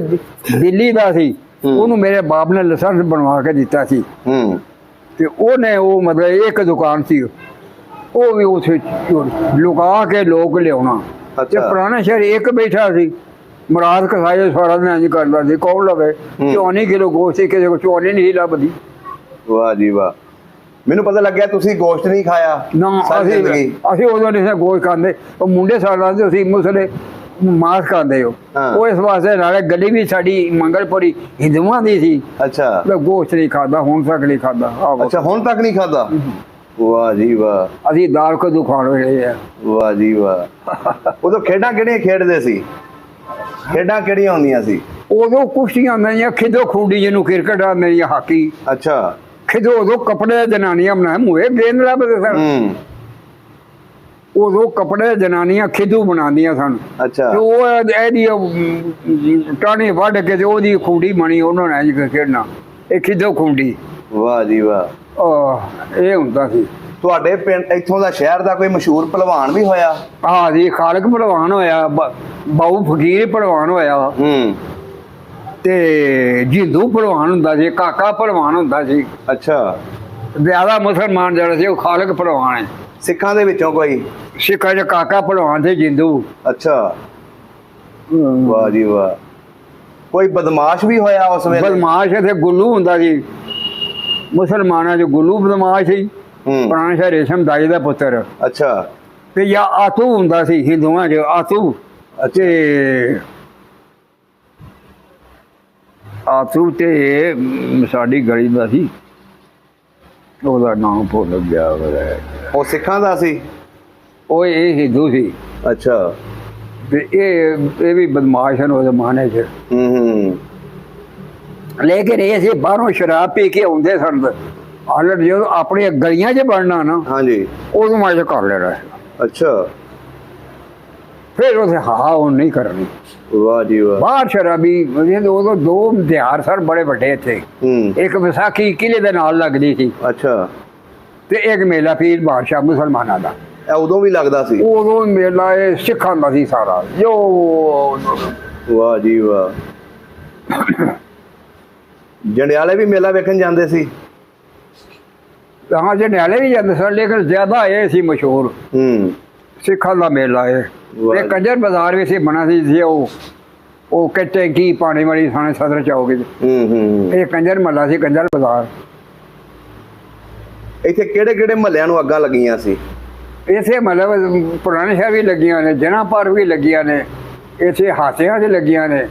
ਦਿੱਲੀ ਦਾ ਸੀ, ਉਹਨੂੰ ਮੇਰੇ ਬਾਪ ਨੇ ਲਾਇਸੈਂਸ ਬਣਵਾ ਕੇ ਦਿੱਤਾ ਸੀ। ਤੇ ਉਹਨੇ ਉਹ ਮਤਲਬ ਇੱਕ ਦੁਕਾਨ ਸੀ, ਉਹ ਵੀ ਉੱਥੇ ਲੁਕਾ ਕੇ ਲੋਕ ਲਿਆਉਣਾ। ਤੇ ਪੁਰਾਣਾ ਸ਼ਹਿਰ ਇੱਕ ਬੈਠਾ ਸੀ, ਮੁਰਾਦ ਕਸਾਈ ਸਾਰਾ ਦਿਨ ਇੰਝ ਕਰਦਾ ਸੀ, ਕੌਣ ਲਵੇ 24 ਕਿਲੋ ਗੋਸ਼ਤ, ਕਿਸੇ ਕੋਲ 24 ਨਹੀਂ ਲੱਭਦੀ। ਵਾਹ ਜੀ ਵਾਹ, ਮੈਨੂੰ ਪਤਾ ਲੱਗਿਆ ਤੁਸੀਂ ਗੋਸ਼ਤ ਨਹੀਂ ਖਾਇਆ ਨਾ, ਸਾਰੀ ਜ਼ਿੰਦਗੀ। ਅਸੀਂ ਉਦੋਂ ਨਹੀਂ ਸੀ ਗੋਸ਼ਤ ਖਾਂਦੇ, ਉਹ ਮੁੰਡੇ ਸਾਡਾ ਦੇ ਅਸੀਂ ਮੁਸਲੇ ਮਾਸ ਖਾਂਦੇ ਹੋ। ਉਹ ਇਸ ਵਾਸਤੇ ਨਾਲੇ ਗਲੀ ਵੀ ਸਾਡੀ ਮੰਗਲਪੁਰੀ ਹਿੰਦੂਆਂ ਦੀ ਸੀ। ਅੱਛਾ ਗੋਸ਼ਤ ਨਹੀਂ ਖਾਦਾ, ਹੁਣ ਤੱਕ ਨਹੀਂ ਖਾਦਾ। ਅੱਛਾ ਹੁਣ ਤੱਕ ਨਹੀਂ ਖਾਦਾ? ਵਾਹ ਜੀ ਵਾਹ, ਅਸੀਂ ਦਾਲ ਕਦੋਂ ਖਾਣ ਵੇਲੇ ਆ। ਵਾਹ ਜੀ ਵਾਹ। ਉਦੋਂ ਖੇਡਾਂ ਕਿਹੜੀਆਂ ਖੇਡਦੇ ਸੀ? ਖੇਡਾਂ ਕਿਹੜੀਆਂ ਹੁੰਦੀਆਂ ਸੀ ਉਦੋਂ? ਕੁਸ਼ਤੀਆਂ ਹੁੰਦੀਆਂ, ਖਿੱਦੋ ਖੂੰਡੀ ਜਿਹਨੂੰ ਕ੍ਰਿਕਟ ਆਉਂਦੀ, ਹਾਕੀ। ਅੱਛਾ ਖਿੱਦੋ ਉਦੋਂ ਕੱਪੜੇ ਜਨਾਨੀਆਂ ਬਣਾਏ, ਮੂਹੇ ਗੇਂਦ ਲੱਭਦੇ ਸਨ। ਉਦੋਂ ਕੱਪੜੇ ਜਨਾਨੀਆਂ ਖਿੱਦੂ ਬਣਾਉਂਦੀਆਂ ਸਨ। ਅੱਛਾ ਤੇ ਉਹ ਇਹਦੀ ਟਾਹਣੀ ਵੱਢ ਕੇ ਤੇ ਉਹਦੀ ਖੂੰਡੀ ਬਣੀ, ਉਹਨਾਂ ਨੇ ਇੰਝ ਖੇਡਣਾ, ਇਹ ਖਿੱਦੋ ਖੂੰਡੀ। ਵਾਹ ਜੀ ਵਾਹ, ਇਹ ਹੁੰਦਾ ਸੀ। ਤੁਹਾਡੇ ਪਿੰਡ ਇੱਥੋਂ ਦਾ ਸ਼ਹਿਰ ਦਾ ਕੋਈ ਮਸ਼ਹੂਰ ਪਹਿਲਵਾਨ ਵੀ ਹੋਇਆ? ਹਾਂ ਜੀ, ਖਾਲਕ ਪਹਿਲਵਾਨ ਹੋਇਆ, ਬਾਊ ਫਕੀਰ ਪਹਿਲਵਾਨ ਹੋਇਆ, ਤੇ ਜਿੰਦੂ ਪਹਿਲਵਾਨ ਹੁੰਦਾ ਸੀ, ਕਾਕਾ ਪਹਿਲਵਾਨ ਹੁੰਦਾ ਸੀ। ਅੱਛਾ, ਜ਼ਿਆਦਾ ਮੁਸਲਮਾਨ ਜਿਹੜਾ ਸੀ ਉਹ ਖਾਲਕ ਪਹਿਲਵਾਨ ਹੈ। ਸਿੱਖਾਂ ਦੇ ਵਿੱਚੋਂ ਕੋਈ? ਸਿੱਖਾਂ ਚ ਕਾਕਾ ਪਹਿਲਵਾਨ ਤੇ ਜਿੰਦੂ। ਅੱਛਾ ਵਾਹ ਜੀ ਵਾਹ। ਕੋਈ ਬਦਮਾਸ਼ ਵੀ ਹੋਇਆ ਉਸ ਵੇਲੇ? ਬਦਮਾਸ਼ ਇੱਥੇ ਗੁੱਲੂ ਹੁੰਦਾ ਸੀ, ਮੁਸਲਮਾਨਾਂ ਚ ਗੁੱਲੂ ਬਦਮਾਸ਼ ਸੀ, ਪੁਰਾਣਾ ਸ਼ਹਿਰ ਰੇਸ਼ਮ ਦਾਈ ਦਾ ਪੁੱਤਰ। ਅੱਛਾ, ਤੇ ਜਾਂ ਆਤੂ ਹੁੰਦਾ ਸੀ ਹਿੰਦੂਆਂ ਚ, ਆਤੂ। ਤੇ ਆਤੂ ਤੇ ਸਾਡੀ ਗਲੀ ਦਾ ਸੀ, ਉਹਦਾ ਨਾਮ ਭੁੱਲ ਗਿਆ। ਉਹ ਸਿੱਖਾਂ ਦਾ ਸੀ? ਉਹ ਇਹ ਹਿੰਦੂ ਸੀ। ਅੱਛਾ, ਤੇ ਇਹ ਵੀ ਬਦਮਾਸ਼ ਹਨ ਉਹ ਜ਼ਮਾਨੇ 'ਚ। ਲੇਕਿਨ ਇਹ ਸੀ ਬਾਹਰੋਂ ਸ਼ਰਾਬ ਪੀ ਕੇ ਆਉਂਦੇ ਸਨ, ਹਾਲਤ ਜਦੋਂ ਆਪਣੀਆਂ ਗਲੀਆਂ 'ਚ ਬਣਨਾ ਨਾ, ਹਾਂਜੀ, ਉਦੋਂ ਮੈਂ ਕਰ ਲੈਣਾ। ਅੱਛਾ, ਫਿਰ ਉਹ ਉਹ ਨਹੀਂ ਕਰਨੀ। ਵਾਹ ਜੀ ਵਾਹ। ਬਾਹਰ ਸ਼ਰਾਬੀ ਉਦੋਂ ਦੋ ਤਿਉਹਾਰ ਸਨ ਬੜੇ ਵੱਡੇ ਇੱਥੇ। ਇੱਕ ਵਿਸਾਖੀ ਕਿਲੇ ਦੇ ਨਾਲ ਲੱਗਦੀ ਸੀ। ਅੱਛਾ, ਤੇ ਇੱਕ ਮੇਲਾ ਪੀਰ ਬਾਦਸ਼ਾਹ ਮੁਸਲਮਾਨਾਂ ਦਾ। ਇਹ ਉਦੋਂ ਵੀ ਲੱਗਦਾ ਸੀ? ਉਦੋਂ ਮੇਲਾ ਇਹ ਸਿੱਖਾਂ ਦਾ ਸੀ ਸਾਰਾ। ਜੋ ਵਾਹ ਜੀ ਵਾਹ। ਜੰਡਿਆਲੇ ਵੀ ਮੇਲਾ ਵੇਖਣ ਜਾਂਦੇ ਸੀ? ਹਾਂ, ਜੰਡਿਆਲੇ ਵੀ ਜਾਂਦੇ ਸਨ, ਲੇਕਿਨ ਜ਼ਿਆਦਾ ਇਹ ਸੀ ਮਸ਼ਹੂਰ ਸਿੱਖਾਂ ਦਾ ਮੇਲਾ ਹੈ। ਤੇ ਕੰਜਰ ਬਾਜ਼ਾਰ ਵੀ ਸੀ ਬਣਾ ਸੀ, ਉਹ ਕੱਟੇ ਕੀ ਪਾਣੀ ਵਾਲੀ ਥਾਣੇ ਸਦਰ ਚੌਕ ਚ। ਇਹ ਕੰਜਰ ਮਹੱਲਾ ਸੀ, ਕੰਜਰ ਬਾਜ਼ਾਰ। ਇੱਥੇ ਕਿਹੜੇ ਕਿਹੜੇ ਮਹੱਲਿਆਂ ਨੂੰ ਅੱਗਾਂ ਲੱਗੀਆਂ ਸੀ? ਇੱਥੇ ਮਤਲਬ ਪੁਰਾਣੇ ਸ਼ਹਿਰ ਵੀ ਲੱਗੀਆਂ ਨੇ, ਜਨਾ ਪਾਰ ਵੀ ਲੱਗੀਆਂ ਨੇ, ਇੱਥੇ ਹਾਸਿਆਂ 'ਚ ਲੱਗੀਆਂ ਨੇ,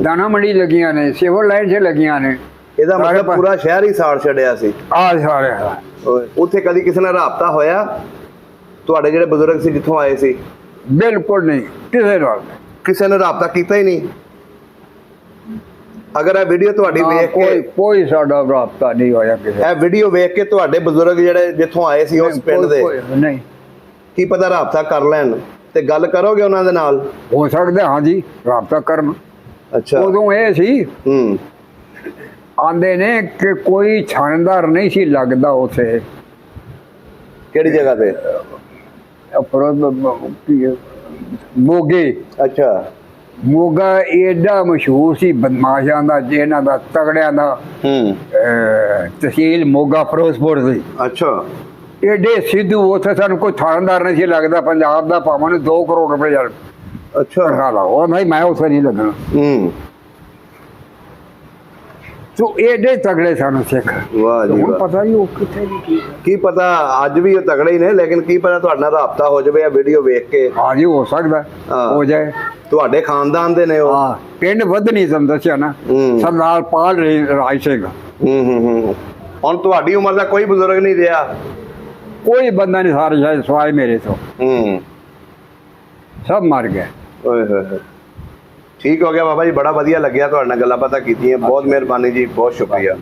ਦਾਣਾ ਮੰਡੀ ਲੱਗੀਆਂ ਨੇ, ਸਿਵਲ ਲਾਈਨ 'ਚ ਲੱਗੀਆਂ ਨੇ। ਇਹਦਾ ਮਤਲਬ ਪੂਰਾ ਸ਼ਹਿਰ ਹੀ ਸਾੜ ਛੱਡਿਆ ਸੀ? ਸਾਰੇ। ਉੱਥੇ ਕਦੀ ਕਿਸੇ ਨਾਲ ਰਾਬਤਾ ਹੋਇਆ? ਤੁਹਾਡੇ ਜਿਹੜੇ ਬਜ਼ੁਰਗ ਸੀ ਜਿੱਥੋਂ ਆਏ ਸੀ? ਬਿਲਕੁਲ ਨਹੀਂ, ਕਿਸੇ ਨਾਲ ਕਿਸੇ ਨੇ ਰਾਬਤਾ ਕੀਤਾ ਹੀ ਨਹੀਂ? ਅਗਰ ਇਹ ਵੀਡੀਓ ਤੁਹਾਡੀ ਵੇਖ ਕੇ ਕੋਈ ਸਾਡਾ ਰਾਬਤਾ ਨਹੀਂ ਹੋਇਆ ਕਿਸੇ। ਇਹ ਵੀਡੀਓ ਵੇਖ ਕੇ ਤੁਹਾਡੇ ਬਜ਼ੁਰਗ ਜਿਹੜੇ ਜਿੱਥੋਂ ਆਏ ਸੀ ਉਸ ਪਿੰਡ ਦੇ, ਨਹੀਂ, ਕੀ ਪਤਾ ਰਾਬਤਾ ਕਰ ਲੈਣ ਤੇ ਗੱਲ ਕਰੋਗੇ ਉਹਨਾਂ ਦੇ ਨਾਲ? ਹੋ ਸਕਦਾ, ਹਾਂਜੀ, ਰਾਬਤਾ ਕਰਨ। ਅੱਛਾ, ਉਦੋਂ ਇਹ ਸੀ ਆਂਦੇ ਨੇ ਕਿ ਕੋਈ ਥਾਣੇਦਾਰ ਨਹੀਂ ਸੀ ਲੱਗਦਾ ਉੱਥੇ। ਕਿਹੜੀ ਜਗ੍ਹਾ ਤੇ? ਮੋਗੇ। ਅੱਛਾ, ਮੋਗਾ ਏਡਾ ਮਸ਼ਹੂਰ ਸੀ ਬਦਮਾਸ਼ਾਂ ਦਾ, ਜਿਹਨਾਂ ਦਾ ਤਗੜਿਆਂ ਦਾ। ਤਹਿਸੀਲ ਮੋਗਾ ਫਿਰੋਜ਼ਪੁਰ ਦੀ। ਅੱਛਾ, ਏਡੇ ਸਿੱਧੂ, ਉੱਥੇ ਸਾਨੂੰ ਕੋਈ ਥਾਣੇਦਾਰ ਨਹੀਂ ਸੀ ਲੱਗਦਾ ਪੰਜਾਬ ਦਾ, ਭਾਵੇਂ ਨੂੰ 2 ਕਰੋੜ ਰੁਪਏ ਯਾਰ। ਅੱਛਾ, ਉਹ ਨਹੀਂ, ਮੈਂ ਉੱਥੇ ਨਹੀਂ ਲੱਗਣਾ। ਤੋ ਏਡੇ ਤਗੜੇ ਸਨ ਸਿੱਖ। ਵਾਹ ਜੀ ਵਾਹ। ਪਤਾ ਨਹੀਂ ਉਹ ਕਿੱਥੇ ਕੀ ਪਤਾ ਅੱਜ ਵੀ ਉਹ ਤਗੜੇ ਹੀ ਨੇ, ਲੇਕਿਨ ਕੀ ਪਤਾ ਤੁਹਾਡੇ ਨਾਲ ਰਾਬਤਾ ਹੋ ਜਾਵੇ ਇਹ ਵੀਡੀਓ ਵੇਖ ਕੇ। ਹਾਂਜੀ, ਹੋ ਸਕਦਾ ਹੋ ਜਾਏ। ਤੁਹਾਡੇ ਖਾਨਦਾਨ ਦੇ ਨੇ ਉਹ? ਹਾਂ, ਪਿੰਡ ਵੱਧ ਨਹੀਂ ਤੁਹਾਨੂੰ ਦੱਸਿਆ ਨਾ, ਸਰਦਾਰ ਪਾਲ ਰਾਜ ਸਿੰਘ। ਹੁਣ ਤੁਹਾਡੀ ਉਮਰ ਦਾ ਕੋਈ ਬਜ਼ੁਰਗ ਨਹੀਂ ਰਿਹਾ? ਕੋਈ ਬੰਦਾ ਨਹੀਂ, ਸਾਰੇ ਸ਼ਾਇਦ ਸਵਾਏ ਮੇਰੇ ਤੋਂ ਸਭ ਮਰ ਗਏ। ਓਏ ਹੋਏ, ਠੀਕ ਹੋ ਗਿਆ ਬਾਬਾ ਜੀ, ਬੜਾ ਵਧੀਆ ਲੱਗਿਆ ਤੁਹਾਡੇ ਨਾਲ ਗੱਲਾਂ ਬਾਤਾਂ ਕੀਤੀਆਂ। ਬਹੁਤ ਮਿਹਰਬਾਨੀ ਜੀ, ਬਹੁਤ ਸ਼ੁਕਰੀਆ।